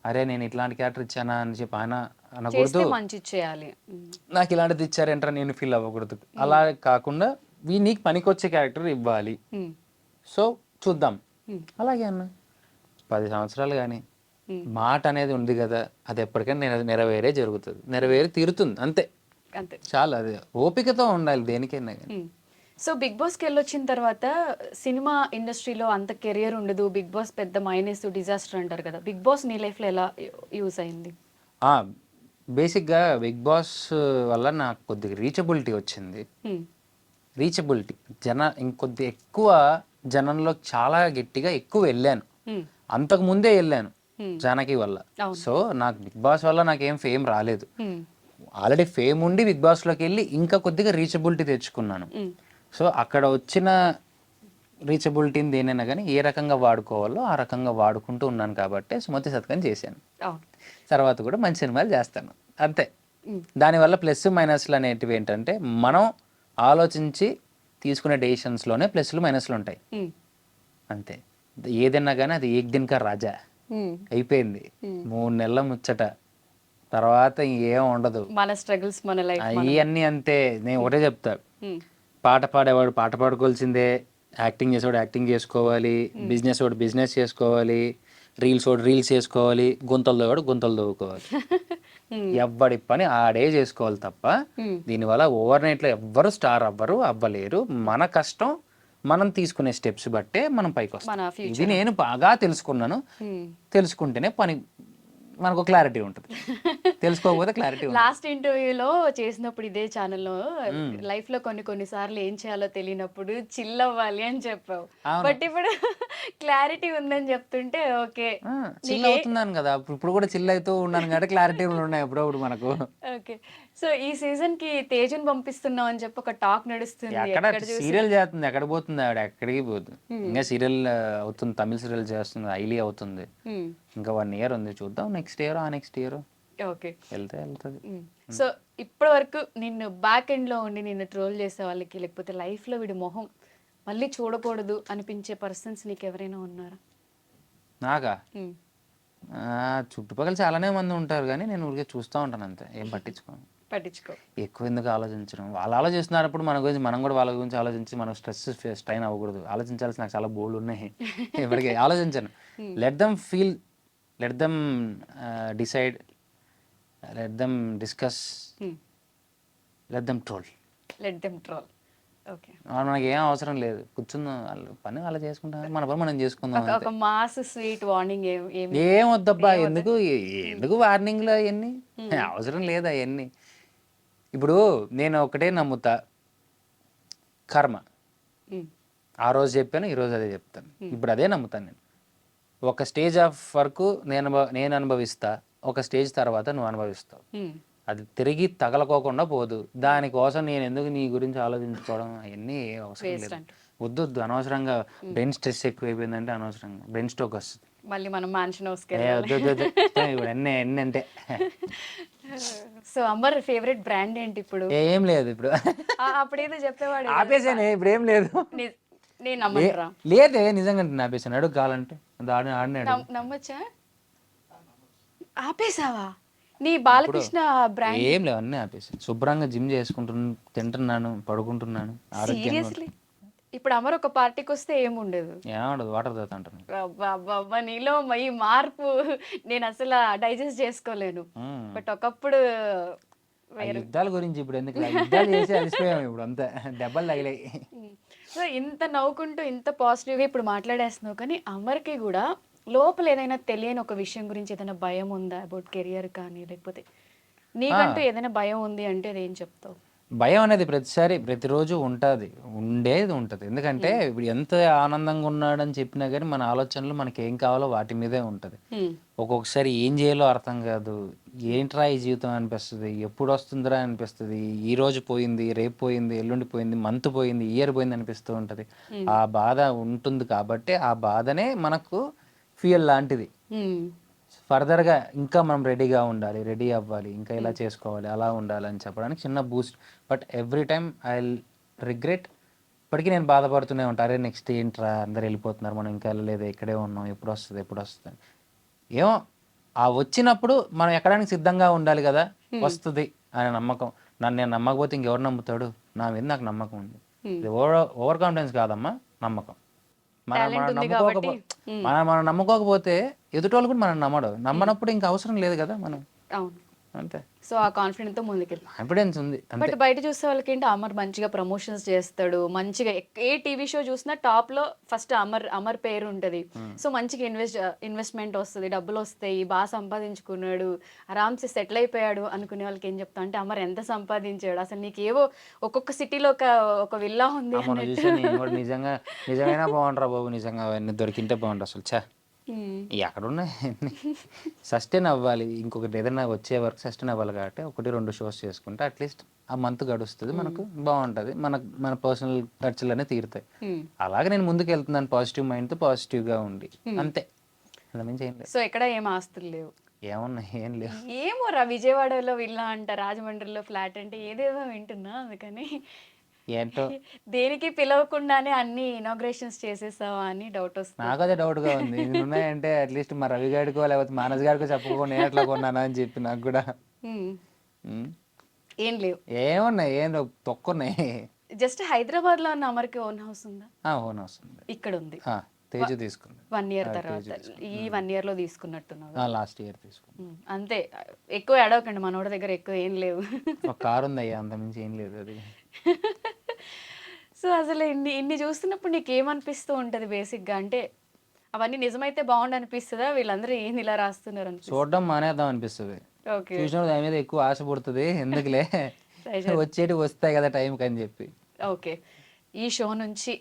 అరే నేను ఇట్లాంటి క్యారెక్టర్ ఇచ్చానా అని చెప్పి ఆయన అనకూడదు, చేస్తే మంచి చేయాలి. నాకు ఇలాంటిది ఇచ్చారేంట్రా నేను ఫీల్ అవ్వకూడదు. అలా కాకుండా నీకు పనికొచ్చే క్యారెక్టర్ ఇవ్వాలి. సో చూద్దాం. అలాగే అన్న 10 సంవత్సరాలు కానీ మాట అనేది ఉంది కదా, అది ఎప్పటికైనా నెరవేరే జరుగుతుంది, నెరవేరి తీరుతుంది అంతే. అంతే, చాలా అది ఓపికతో ఉండాలి దేనికైనా కానీ. సో బిగ్ బాస్కి వెళ్ళొచ్చిన తర్వాత సినిమా ఇండస్ట్రీలో అంత కెరియర్ ఉండదు, బిగ్ బాస్ పెద్ద మైనస్ డిజాస్టర్ అంటారు కదా, బిగ్ బాస్ నీ లైఫ్లో ఎలా యూస్ అయింది? బేసిక్గా బిగ్ బాస్ వల్ల నాకు కొద్దిగా రీచబిలిటీ వచ్చింది. రీచబిలిటీ ఇంకొద్ది ఎక్కువ జనంలో చాలా గట్టిగా ఎక్కువ వెళ్ళాను. అంతకు ముందే వెళ్ళాను జానకి వల్ల. సో నాకు బిగ్ బాస్ వల్ల నాకేం ఫేమ్ రాలేదు. ఆల్రెడీ ఫేమ్ ఉండి బిగ్ బాస్లోకి వెళ్ళి ఇంకా కొద్దిగా రీచబిలిటీ తెచ్చుకున్నాను. సో అక్కడ వచ్చిన రీచబిలిటీని దేనైనా కానీ ఏ రకంగా వాడుకోవాలో ఆ రకంగా వాడుకుంటూ ఉన్నాను కాబట్టి సుమతి శతకం చేశాను. తర్వాత కూడా మంచి సినిమాలు చేస్తాను అంతే. దానివల్ల ప్లస్ మైనస్లు అనేటివి ఏంటంటే మనం ఆలోచించి తీసుకునే డెసిషన్స్లోనే ప్లస్లు మైనస్లు ఉంటాయి అంతే. ఏదైనా కానీ అది ఏక్ దిన్కా రాజా అయిపోయింది. 3 నెలల ముచ్చట, తర్వాత ఏం ఉండదు. మన స్ట్రగుల్స్ మన లైఫ్ అవన్నీ అంతే. నేను ఒకటే చెప్తా, పాట పాడేవాడు పాట పాడుకోవాల్సిందే, యాక్టింగ్ చేసేవాడు యాక్టింగ్ చేసుకోవాలి, బిజినెస్ వాడు బిజినెస్ చేసుకోవాలి, రీల్స్ వాడు రీల్స్ చేసుకోవాలి, గుంతలు తోవాడు గుంతలు తవ్వుకోవాలి. ఎవ్వడి పని ఆడే చేసుకోవాలి తప్ప దీనివల్ల ఓవర్ నైట్లో ఎవ్వరు స్టార్ అవ్వలేరు. మన కష్టం మనం తీసుకునే స్టెప్స్ బట్టే మనం పైకి వస్తాం. ఇది నేను బాగా తెలుసుకున్నాను. తెలుసుకుంటేనే పని మనకు క్లారిటీ ఉంటుంది, తెలుసుకోకపోతే క్లారిటీ. లాస్ట్ ఇంటర్వ్యూలో చేసినప్పుడు ఇదే ఛానల్లో లైఫ్ లో కొన్ని సార్లు ఏం చేయాలో తెలియనప్పుడు చిల్ అవ్వాలి అని చెప్పావు. బట్ ఇప్పుడు క్లారిటీ ఉందని చెప్తుంటే ఓకే చిల్ అవుతున్నాను కదా, ఇప్పుడు కూడా చిల్ అవుతూ ఉన్నాను కాబట్టి క్లారిటీ ఉన్నాయి అప్పుడప్పుడు మనకు. ఓకే, సో ఈ సీజన్ కి తేజుని పంపిస్తున్నాం అని చెప్పి ఒక టాక్ నడుస్తుంది. ఎక్కడ సీరియల్ చేస్తుంది, ఎక్కడ పోతుంది ఆవిడ, ఎక్కడికి పోతుంది. ఇంకా సీరియల్ అవుతుంది, తమిళ సీరియల్ చేస్తుంది, ఐలీ అవుతుంది. ఇంకా 1 year ఉంది, చూద్దాం next year next year okay వెళ్తుంది. సో ఇప్పటి వరకు నిన్ను బ్యాక్ ఎండ్ లో ఉండి నిన్ను ట్రోల్ చేసే వాళ్ళకి, లేకపోతే లైఫ్ లో వీడి మొహం మళ్ళీ చూడకూడదు అనిపించే పర్సన్స్ నీకు ఎవరైనా ఉన్నారా? నాకా చుట్టుపక్కల చాలానే మంది ఉంటారు కానీ నేను ఊరికే చూస్తూ ఉంటాను అంతే, ఏం పట్టించుకో ఎక్కువ ఎందుకు ఆలోచించడం. వాళ్ళు ఆలోచిస్తున్నప్పుడు మన గురించి మనం కూడా వాళ్ళ గురించి ఆలోచించి మనకు స్ట్రెయిన్ అవ్వకూడదు. ఆలోచించాల్సి నాకు చాలా బోల్డ్ ఉన్నాయి, ఎవరికి ఆలోచించను. Let them feel, let them decide, let them discuss, let them troll. Okay, మనకి ఏం అవసరం లేదు, కూర్చుందాం, వాళ్ళు పని అలా చేసుకుంటాం, మన పని మనం చేసుకుందాం. ఒక మాస్ స్వీట్ వార్నింగ్ ఏం వద్దబ్బా, ఎందుకు వార్నింగ్లు అవన్నీ అవసరం లేదు అవన్నీ. ఇప్పుడు నేను ఒకటే నమ్ముతా, కర్మ. ఆ రోజు చెప్పాను, ఈరోజు అదే చెప్తాను, ఇప్పుడు అదే నమ్ముతాను నేను. ఒక స్టేజ్ ఆఫ్ వరకు నేను అనుభవిస్తా, ఒక స్టేజ్ తర్వాత నువ్వు అనుభవిస్తావు. అది తిరిగి తగలకోకుండా పోదు. దానికోసం నేను ఎందుకు నీ గురించి ఆలోచించుకోవడం, అవన్నీ అవసరం లేదు. వద్దు అనవసరంగా. బ్రెయిన్ స్ట్రెస్ ఎక్కువ అయిపోయిందంటే అనవసరంగా బ్రెయిన్ స్ట్రోక్ వస్తుంది. మళ్ళీ మనం మ్యాన్షన్ హౌస్ ఇప్పుడు ఎన్ని అంటే. సో అమర్ ఫేవరెట్ బ్రాండ్ ఏంటి ఇప్పుడు? ఏం లేదు ఇప్పుడు, అప్పుడేదో చెప్పేవాడు, ఆపేసానే. ఇప్పుడు ఏం లేదు, నేను నమ్మరా? లేదే నిజంగా ఆపేసాను. అడుగు కావాలంటే ఆడినాడు, నమ్మచ్చా? ఆపేసావా? నీ బాలకృష్ణ బ్రాండ్ ఏం లేవు, అన్నీ ఆపేసాను. శుభ్రంగా జిమ్ చేసుకుంటున్నాను, తింటున్నాను, పడుకుంటున్నాను సీరియస్లీ. ఇప్పుడు అమర్ ఒక పార్టీకి వస్తే ఏముండదు, ఏముండదు, వాటర్ తాగుతుంటాను. అబ్బా నీలో ఈ మార్పు నేను అసలు డైజెస్ట్ చేసుకోలేను. బట్ ఒకప్పుడు యుద్ధాల గురించి ఇప్పుడు ఎందుకు, యుద్ధాలు చేసి అలసిపోయాము, ఇప్పుడు అంతా దెబ్బలు తగిలాయి. సో ఇంత నవ్వుకుంటూ ఇంత పాజిటివ్గా ఇప్పుడు మాట్లాడేస్తున్నావు, కానీ అమర్కి కూడా లోపల ఏదైనా తెలియని ఒక విషయం గురించి ఏదైనా భయం ఉందా? అబౌట్ కెరియర్ కానీ, లేకపోతే నీకంటూ ఏదైనా భయం ఉంది అంటే అది ఏం చెప్తావు? భయం అనేది ప్రతిరోజు ఉండేది ఉంటుంది. ఎందుకంటే ఇప్పుడు ఎంత ఆనందంగా ఉన్నాడని చెప్పినా కానీ మన ఆలోచనలు మనకి ఏం కావాలో వాటి మీదే ఉంటుంది. ఒక్కొక్కసారి ఏం చేయాలో అర్థం కాదు, ఏంట్రా ఈ జీవితం అనిపిస్తుంది, ఎప్పుడు వస్తుందిరా అనిపిస్తుంది. ఈ రోజు పోయింది, రేపు పోయింది, ఎల్లుండి పోయింది, మంత్ పోయింది, ఇయర్ పోయింది అనిపిస్తూ ఉంటుంది. ఆ బాధ ఉంటుంది కాబట్టి ఆ బాధనే మనకు ఫ్యూయల్ లాంటిది. ఫర్దర్గా ఇంకా మనం రెడీగా ఉండాలి, రెడీ అవ్వాలి, ఇంకా ఇలా చేసుకోవాలి, అలా ఉండాలి అని చెప్పడానికి చిన్న Boost. But every time I regret. ఇప్పటికీ నేను బాధపడుతూనే ఉంటాను, అరే నెక్స్ట్ ఏంట్రా అందరు వెళ్ళిపోతున్నారు, మనం ఇంకా వెళ్ళలేదు, ఇక్కడే ఉన్నాం, ఎప్పుడు వస్తుంది. ఏమో ఆ వచ్చినప్పుడు మనం ఎక్కడానికి సిద్ధంగా ఉండాలి కదా, వస్తుంది అనే నమ్మకం. నన్ను నేను నమ్మకపోతే ఇంకెవరు నమ్ముతాడు? నా మీద నాకు నమ్మకం ఉంది. ఇది ఓవర్ కాన్ఫిడెన్స్ కాదమ్మా, నమ్మకం. మనం నమ్ముకోకపోతే ఎదుటి వాళ్ళు కూడా మనం నమ్మనప్పుడు ఇంకా అవసరం లేదు కదా మనం. అవును, అంతే. సో ఆ కాన్ఫిడెంట్ తో ముందుకెళ్ళి కాన్ఫిడెన్స్ ఉంది. బట్ బయట చూసే వాళ్ళకి ఏంటి, అమర్ మంచిగా ప్రమోషన్స్ చేస్తాడు, మంచిగా ఏ టీవీ షో చూసినా టాప్ లో ఫస్ట్ అమర్ పేరు ఉంటది. సో మంచిగా ఇన్వెస్ట్మెంట్ వస్తుంది, డబ్బులు వస్తాయి, బాగా సంపాదించుకున్నాడు, ఆరామ్సే సెటిల్ అయిపోయాడు అనుకునే వాళ్ళకి ఏం చెప్తా అంటే, అమర్ ఎంత సంపాదించాడు అసలు, నీకేవో ఒక్కొక్క సిటీలో ఒక విల్లా ఉంది నిజంగా బాగుంటారా బాబు, నిజంగా అవన్నీ దొరికింటే బాగుంటారు అసలు. చా ఎక్కడున్నాయి, సస్టైన్ అవ్వాలి, ఇంకొకటి ఏదైనా వచ్చే వరకు సస్టైన్ అవ్వాలి కాబట్టి 1-2 షోస్ చేసుకుంటే అట్లీస్ట్ ఆ మంత్ గడుస్తుంది, మనకు బాగుంటుంది, మన పర్సనల్ ఖర్చులనే తీరుతాయి. అలాగే నేను ముందుకు వెళ్తున్నాను పాజిటివ్ మైండ్తో, పాజిటివ్గా ఉండి, అంతే. మించి ఏం లేదు. సో ఎక్కడ ఏం ఆస్తులు లేవు? ఏమున్నాయి, ఏం లేవు. ఏమోరా, విజయవాడలో విల్లా అంట, రాజమండ్రిలో ఫ్లాట్ అంటే ఏదేదో వింటున్నా, అందుకని ఏంటో దేనికి పిలవకుండానే అన్ని ఇనాగ్రేషన్స్ చేసేసావా అని డౌట్ వస్తుంది. నాకు అదే డౌట్గా ఉంది. ఉన్నాయంటే అట్లీస్ట్ మా రవి గారికో లేకపోతే మానస్ గారికో చెప్పుకో, నేను ఎట్లా కొన్నానా అని చెప్పి నాకు కూడా. ఏం లేవు, ఏమున్నాయి, ఏం లేవు, తొక్కున్నాయి. జస్ట్ హైదరాబాద్ లో ఉన్న అమర్కి ఓన్ హౌస్ ఉందా? ఓన్ హౌస్ ఉంది, ఇక్కడ ఉంది. తేజు తీసుకుంది 1 year తర్వాత, ఈ 1 year లో తీసుకున్నట్టున్నావు. లాస్ట్ ఇయర్ తీసుకుంది. అంతే, ఎక్కువ అడగకండి, మనోడి దగ్గర ఎక్కువ ఏం లేవు. ఒక కారు ఉంది అయ్యా, అంత మించి ఏం లేదు అది. సో అసలు ఇన్ని చూస్తున్నప్పుడు నీకు ఏమనిపిస్తూ ఉంటది బేసిక్ గా? అంటే అవన్నీ నిజమైతే బాగుండు అనిపిస్తుందా, వీళ్ళందరూ ఏంది ఇలా రాస్తున్నారు అని? చూడడం మానేద్దాం అనిపిస్తుంది, చూసినప్పుడు దాని మీద ఎక్కువ ఆశ పుడుతుంది, ఎందుకులే వస్తాయి కదా టైంకి అని చెప్పి. ఓకే, ఈ షో నుంచి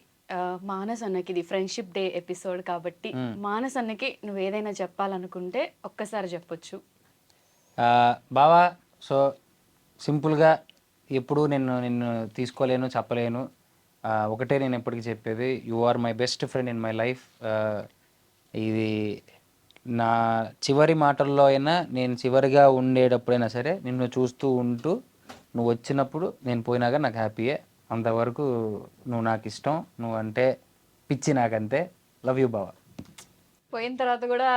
మానస్ అన్నకి, ఇది ఫ్రెండ్షిప్ డే ఎపిసోడ్ కాబట్టి మానస్ అన్నకి నువ్వు ఏదైనా చెప్పాలనుకుంటే ఒక్కసారి చెప్పొచ్చు. బావా, సో సింపుల్గా ఎప్పుడు నిన్ను తీసుకోలేను, చెప్పలేను. ఒకటే నేను ఎప్పటికీ చెప్పేది, you are my best friend in my life. ఇది నా చివరి మాటల్లో అయినా, నేను చివరిగా ఉండేటప్పుడైనా సరే నిన్ను చూస్తూ ఉంటూ, నువ్వు వచ్చినప్పుడు నేను పోయినాక నాకు హ్యాపీయే. అంతవరకు నువ్వు నాకు ఇష్టం, నువ్వు అంటే పిచ్చి నాకంతే. లవ్ యూ బావా. పోయిన తర్వాత కూడా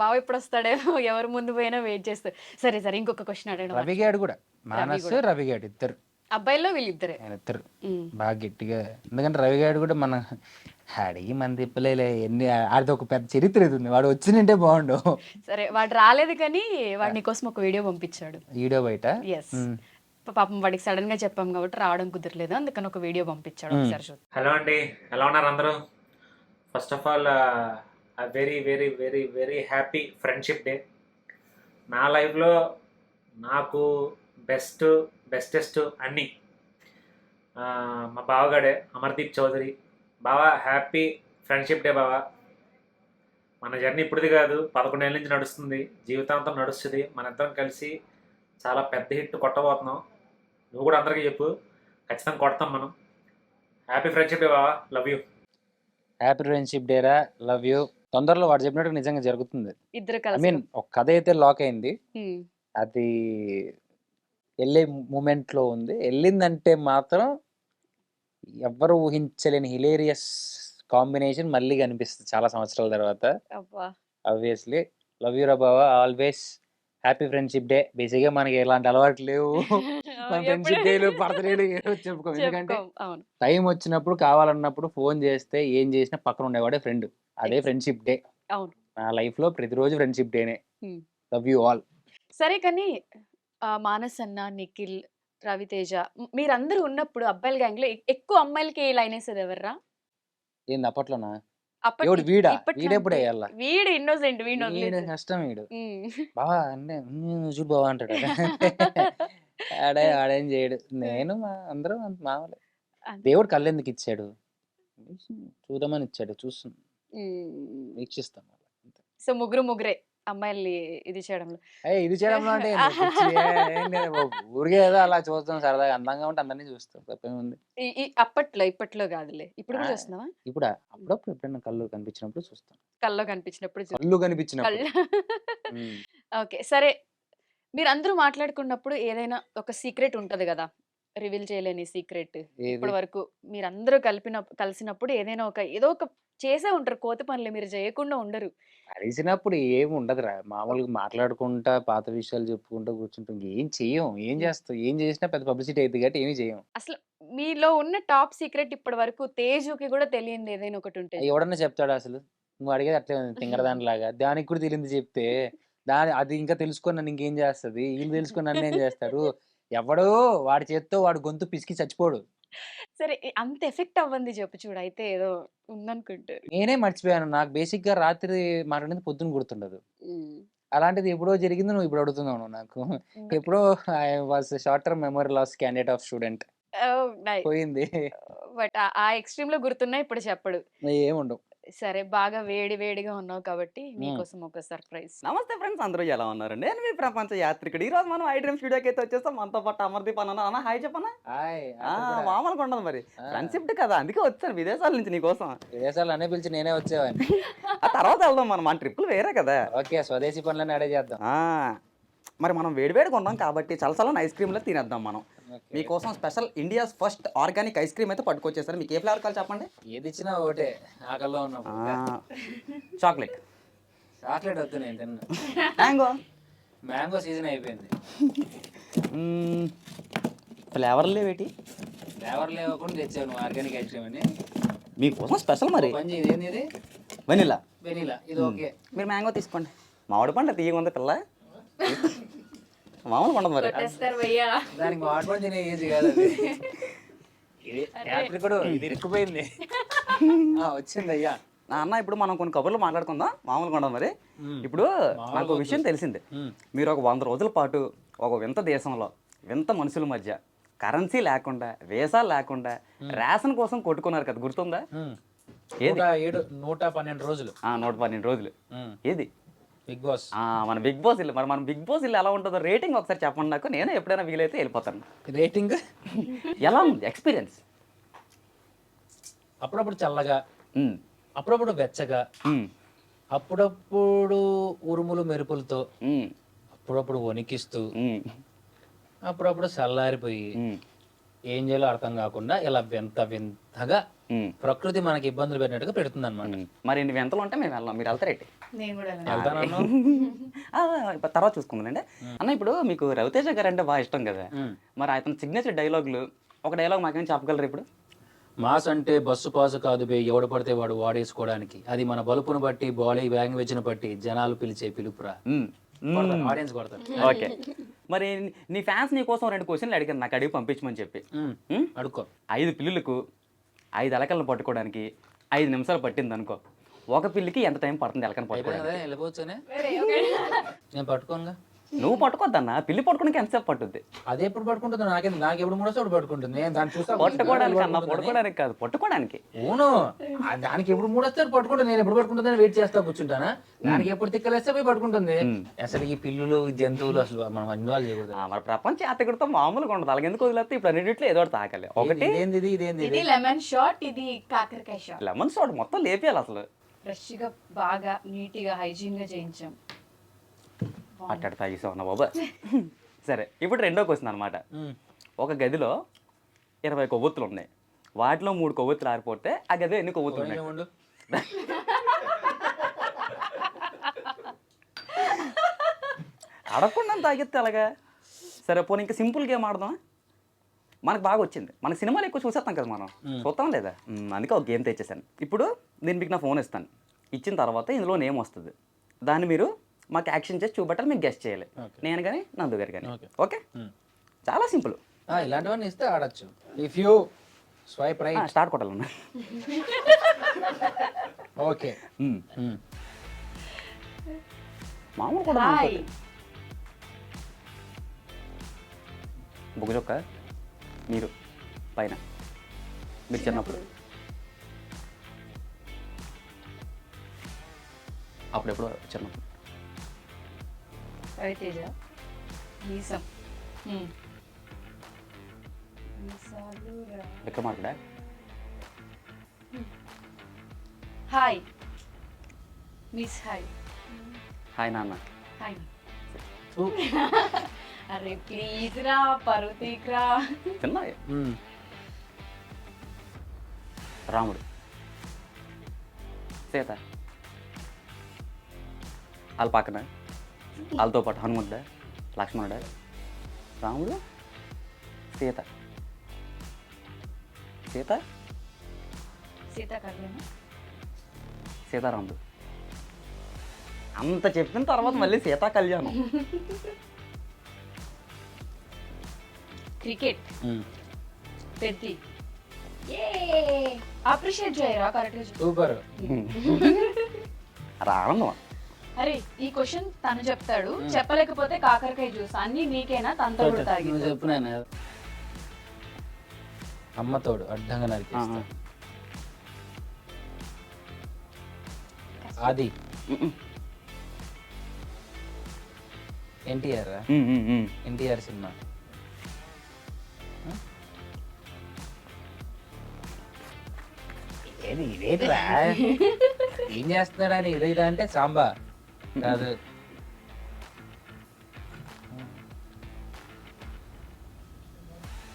బావ ఎప్పుడు వస్తాడేమో, ఎవరు ముందు పోయినా వెయిట్ చేస్తారు. సరే ఇంకొక క్వశ్చన్ అడగడం. రవిగాడు కూడా, మానస్ రవిగాడు ఇద్దరు అబ్బాయిల్లో వీళ్ళిద్దరే, ఇద్దరు బాగా గట్టిగా. ఎందుకంటే రవిగాడు కూడా మన అడిగి మన తిప్పలేలే, ఎన్ని అది ఒక పెద్ద చరిత్ర ఇది ఉంది, వాడు వచ్చినంటే బాగుండు. సరే వాడు రాలేదు కానీ వాడు నీకోసం ఒక వీడియో పంపించాడు. వీడియో బయట? ఎస్, పాపం వాడికి సడన్ గా చెప్పాం కాబట్టి రావడం కుదరలేదు, అందుకని ఒక వీడియో పంపించాడు, ఒకసారి చూద్దాం. హలో అండి, ఎలా ఉన్నారు అందరూ? First of all very very very very happy friendship day. నా లైఫ్లో నాకు బెస్టెస్ట్ అన్నీ మా బావగాడే, అమర్దీప్ చౌదరి. బావా, హ్యాపీ ఫ్రెండ్షిప్ డే బావా. మన జర్నీ ఇప్పుడుది కాదు, 11 ఏళ్ళ నుంచి నడుస్తుంది, జీవితాంతం నడుస్తుంది. మన ఇద్దరం కలిసి చాలా పెద్ద హిట్ కొట్టబోతున్నాం. నువ్వు కూడా అందరికీ చెప్పు, ఖచ్చితంగా కొడతాం మనం. హ్యాపీ ఫ్రెండ్షిప్ డే బావా, love you. Happy friendship day రా, లవ్ యూ. తొందరలో వాడు చెప్పినట్టు నిజంగా జరుగుతుంది. ఇద్దరు ఐ కలిసి మీన్ ఒక కథ అయితే లాక్ అయింది, అది వెళ్ళే మూమెంట్లో ఉంది. వెళ్ళిందంటే మాత్రం ఎవ్వరు ఊహించలేని హిలేరియస్ కాంబినేషన్ మళ్ళీ కనిపిస్తుంది చాలా సంవత్సరాల తర్వాత. ఆబ్వియస్లీ లవ్ యూ రా బావా, ఆల్వేస్. Happy friendship day. బేసిక్గా మనకి ఎలాంటి అలవాటు లేవు, మన ఫ్రెండ్షిప్ డేలు బర్త్డేలు ఏదో చెప్పుకో. ఎందుకంటే టైం వచ్చినప్పుడు కావాలన్నప్పుడు ఫోన్ చేస్తే ఏం చేసినా పక్కన ఉండేవాడే ఫ్రెండ్. అదే ఫ్రెండ్షిప్ డే. నా లైఫ్ లో ప్రతిరోజు ఫ్రెండ్షిప్ డేనే. Love you all. సరే కానీ మానస్ అన్న, నిఖిల్, రవితేజ మీరందరూ ఉన్నప్పుడు అబ్బాయిల గ్యాంగ్ లో ఎక్కువ అమ్మాయిలకి లైన్ వేసేది ఎవర్రా? ఏంది అప్పట్లోనా? వీడెప్పుడు వేయాల? వీడు ఇన్నోసెంట్, వీడు కష్టం. వీడు బావా అంటే చూడు బావా అంటాడు, ఆడేం చేయడు. నేను అందరూ మామూలే. దేవుడు కళ్ళెందుకు ఇచ్చాడు? చూద్దామని ఇచ్చాడు, చూస్తున్నాం, వీక్షిస్తాం. సో ముగ్గురే అమ్మాయిల్ని ఇది చేయడంలో. ఇది చేయడంలో అంటే ఏంది? పిచ్చి, ఏం లేదు బాబు. ఊరికే ఏదో అలా చూస్తాం సరదాగా, అందంగా ఉంటే అందరినీ చూస్తాం, తప్పేముంది. ఇప్పట్లో కాదులే, ఇప్పుడు కూడా చూస్తున్నావా? ఇప్పుడు అప్పుడప్పుడు ఎప్పుడైనా కళ్ళు కనిపించినప్పుడు చూస్తాం. కల్లో కనిపించినప్పుడు కళ్ళు కనిపించినప్పుడు. ఉమ్. ఓకే, సరే. మీరందరూ మాట్లాడుకున్నప్పుడు ఏదైనా ఒక సీక్రెట్ ఉంటది కదా, రివీల్ చేయలేని సీక్రెట్. ఇప్పటి వరకు మీరందరూ కలిసినప్పుడు ఏదో ఒక చేసే ఉంటారు, కోతి పనులు మీరు చేయకుండా ఉండరు. కలిసినప్పుడు ఏమి ఉండదురా, మామూలుగా మాట్లాడుకుంటా పాత విషయాలు చెప్పుకుంటూ కూర్చుంటాం. ఏం చెయ్యం, ఏం చేస్తాం, ఏం చేసినా పెద్ద పబ్లిసిటీ అయింది కాబట్టి ఏమి చెయ్యం. అసలు మీలో ఉన్న టాప్ సీక్రెట్ ఇప్పటి వరకు తేజుకి కూడా తెలియంది ఏదైనా ఒకటి ఉంటే ఎవడన్నా చెప్తాడు అసలు? నువ్వు అడిగేది అట్లే తింగరదాని లాగా, దానికి కూడా తెలియదు చెప్తే అది ఇంకా తెలుసుకొని నన్ను ఇంకేం చేస్తుంది, వీళ్ళు తెలుసుకొని నన్ను ఏం చేస్తారు. ఎవడో వాడి చేత్తో వాడు గొంతు పిసికి చచ్చిపోడు. సరే, అంత ఎఫెక్ట్ అవ్వంది చెప్పు చూడు, అయితే ఏదో ఉందనుకుంటారు. నేనే మర్చిపోయాను, నాకు బేసిక్ గా రాత్రి మాట్లాడింది పొద్దున గుర్తుండదు. అలాంటిది ఎప్పుడో జరిగింది, నువ్వు ఇప్పుడు అడుగుతున్నావు నాకు. ఎప్పుడో I was short term memory loss candidate of student పోయింది. బట్ ఆ ఎక్స్ట్రీమ్ లో గుర్తున్నా ఇప్పుడు చెప్పడు. ఏముండవు. సరే, బాగా వేడిగా ఉన్నావు కాబట్టి నీకోసం ఒక సర్ప్రైజ్. నమస్తే ఫ్రెండ్స్, అందరూ ఎలా ఉన్నారు? నేను మీ ప్రపంచ యాత్రికుడు. ఈ రోజు మనం ఐ డ్రీమ్ స్టూడియోకి అయితే వచ్చేస్తాం. మనతో పాటు అమర్దీప్ అన్న హాయ్ చెప్పనా? మామూలుగా ఉండదు మరి, ఫ్రెండ్షిప్ కదా, అందుకే వచ్చాను విదేశాల నుంచి నీకోసం. విదేశాలు అనే పిలిచి నేనే వచ్చేవాడిని. ఆ తర్వాత వెళ్దాం మనం, మన ట్రిప్పులు వేరే కదా. ఓకే, స్వదేశీ పనులన్నీ అడే చేద్దాం. మరి మనం వేడివేడిగా ఉన్నాం కాబట్టి చలసలని ఐస్ క్రీమ్లో తినేద్దాం మనం. మీకోసం special India's first organic ice cream అయితే పట్టుకొచ్చేసారు. మీకు ఏ ఫ్లేవర్ కావాలి చెప్పండి. ఏది ఇచ్చినా ఒకటే, ఆకల్లో ఉన్నప్పుడు. చాక్లెట్. చాక్లెట్ వద్దు, నేను తిన్నా. మ్యాంగో. మ్యాంగో సీజన్ అయిపోయింది. ఫ్లేవర్లు లేవేటి? ఫ్లేవర్ లేవకుండా తెచ్చావు నువ్వు ఆర్గానిక్ ఐస్ క్రీమ్ అని. మీకోసం స్పెషల్ మరి. ఇదేంది ఇది? వెనిలా. వెనీలా, ఇది ఓకే. మీరు మ్యాంగో తీసుకోండి. మామిడి పండు తీయగా ఉంది పిల్ల, మామూలు ఉండదు మరి. దానికి వాటర్ తినే ఏజ్ కాదు అది. ఇది యాత్రికుడు, ఇది ఇరుక్కుపోయింది. వచ్చింది అయ్యా. నా అన్న, ఇప్పుడు మనం కొన్ని కబుర్లు మాట్లాడుకుందాం, మామూలుగా ఉండదు మరి. ఇప్పుడు నాకు విషయం తెలిసింది, మీరు ఒక 100 రోజుల పాటు ఒక వింత దేశంలో వింత మనుషుల మధ్య కరెన్సీ లేకుండా, వీసా లేకుండా రేషన్ కోసం కొట్టుకున్నారు కదా, గుర్తుందా? ఏది? 112 రోజులు. 112 రోజులు. ఏది? Bigg Boss. మన బిగ్ బాస్ ఇల్లు. మరి మన బిగ్ బాస్ ఇల్లు ఎలా ఉంటుందో రేటింగ్ ఒకసారి చెప్పండి నాకు, నేను ఎప్పుడైనా వీలైతే వెళ్ళిపోతాను. రేటింగ్ ఎలా ఉంది ఎక్స్పీరియన్స్? అప్పుడప్పుడు చల్లగా, అప్పుడప్పుడు వెచ్చగా, అప్పుడప్పుడు ఉరుములు మెరుపులతో, అప్పుడప్పుడు వణికిస్తూ, అప్పుడప్పుడు చల్లారిపోయి ఏం చేయాలో అర్థం కాకుండా ఇలా వింతగా ప్రకృతి మనకి ఇబ్బందులు పెట్టినట్టుగా పెడుతుంది అనమాట. మరి ఇన్ని వింతలు ఉంటే మేము వెళ్ళాం, మీరు వెళ్తారేంటి? వెళ్తాను. తర్వాత చూసుకుందానండి. అన్న, ఇప్పుడు మీకు రవితేజ గారు అంటే బాగా ఇష్టం కదా, మరి అతని సిగ్నేచర్ డైలాగులు ఒక డైలాగ్ మాకేం చెప్పగలరు ఇప్పుడు? మాస్ అంటే బస్సు పాసు కాదు బే, ఎవడు పడితే వాడు వాడేసుకోవడానికి, అది మన బలుపును బట్టి బాడీ లాంగ్వేజ్ని బట్టి జనాలు పిలిచే పిలుపురా. ఆడియన్స్ కొడతారు. ఓకే, మరి నీ ఫ్యాన్స్ నీ కోసం 2 క్వశ్చన్లు అడిగాను, నాకు అడిగి పంపించమని చెప్పి. అడుక్కో. 5 పిల్లులకు 5 ఎలకలను పట్టుకోవడానికి 5 నిమిషాలు పట్టింది అనుకో, ఒక పిల్లికి ఎంత టైం పడుతుంది ఎలకని పట్టుకోవడానికి? వెళ్ళిపోవచ్చునే, నేను పట్టుకోనుగా. నువ్వు పట్టుకోద్దన్నా, పిల్లి పట్టుకోవడానికి ఎంతసేపు పట్టుద్ది? అది ఎప్పుడు పట్టుకుంటుంది? నాకు ఎప్పుడు మూడో చోటు పట్టుకుంటుంది. నేను దాన్ని చూస్తా. పట్టుకోవడానికి అన్న, పట్టుకోవడానికి కాదు, పట్టుకోవడానికి. అవును, దానికి ఎప్పుడు మూడొస్తారు పట్టుకుంటుంది. నేను ఎప్పుడు పట్టుకుంటుందని వెయిట్ చేస్తా కూర్చుంటానా? దానికి ఎప్పుడు తిక్కలేస్తే పోయి పట్టుకుంటుంది. అసలు ఈ పిల్లులు, జంతువులు అసలు మనం ఇన్వాల్వ్ చేయకూడదు. మరి ప్రపంచ యాత్రికుడితో మామూలుగా ఉండదు, అలాగే ఎందుకు వదిలేస్తే ఇప్పుడు అన్నింటిలో ఏదో ఒకటి తాకాలి. ఒకటి ఇది లెమన్ షాట్, ఇది కాకరకాయ షాట్. లెమన్ షాట్ మొత్తం లేపేయాలి అసలు. ఫ్రెష్ గా, బాగా నీట్ గా, హైజీన్ గా చేయించాం. అట్ట తాగిసావు అన్న బాబా. సరే, ఇప్పుడు రెండో క్వశ్చన్ అనమాట. ఒక గదిలో 20 కొవ్వొత్తులు ఉన్నాయి, వాటిలో 3 కొవ్వొత్తులు ఆరిపోతే ఆ గదిలో ఎన్ని కొవ్వొత్తులు ఉన్నాయి? అడగకుండా తాగితే అలాగా. సరే, పోనీ ఇంకా సింపుల్ గేమ్ ఆడదాం. మనకు బాగా వచ్చింది, మన సినిమాలు ఎక్కువ చూసేస్తాం కదా మనం, చూస్తాం లేదా? అందుకే ఒక గేమ్ తెచ్చేసాను. ఇప్పుడు నేను మీకు నా ఫోన్ ఇస్తాను, ఇచ్చిన తర్వాత ఇందులో నేమ్ వస్తుంది, దాన్ని మీరు మాకు యాక్షన్ చేసి చూపెట్టాలి, మీకు గెస్ట్ చేయాలి. నేను కానీ నందు గారు కానీ. ఓకే, చాలా సింపుల్. ఇలాంటివన్నీ ఇస్తే ఆడచ్చు. If you swipe right, start కొట్టాలన్నా. ఓకే, మామూలు కూడా బుగ్గజొక్క మీరు పైన, మీరు చిన్నప్పుడు అప్పుడెప్పుడు చిన్నప్పుడు రవితేజ మీసం మీసాలు విక్రమార్కుడా? హాయ్ మిస్ హాయ్ హాయ్ నాన్న. హాయ్ అరే ప్లీజ్ రా పర్వతీక్ రా. చిన్న రాముడు, సీత, వాళ్ళ పక్కన వాళ్ళతో పాటు హనుమంతుడా, లక్ష్మణుడా, రాముడు, సీత, సీత, సీతా కళ్యాణం సీతారాముడు. అంత చెప్పిన తర్వాత మళ్ళీ సీతా కళ్యాణం. క్రికెట్ పెద్ది అప్రిషియేట్ చేయరా కరెక్ట్గా చెప్పు. సూపర్. అది ఆనందం. అరే ఈ క్వశ్చన్ తను చెప్తాడు, చెప్పలేకపోతే కాకరకాయ జ్యూస్ అన్ని నీకేనా తనతో కూడా తాగి. నువ్వు చెప్పు నాన్న. అమ్మ తోడు అడ్డంగా నరికేస్తా. అది ఎన్టీఆర్ ఎన్టీఆర్ సినిమా. ఏది ఇదేట్రా ఏం చేస్తున్నాడని ఇదేదా అంటే సాంబా కాదు.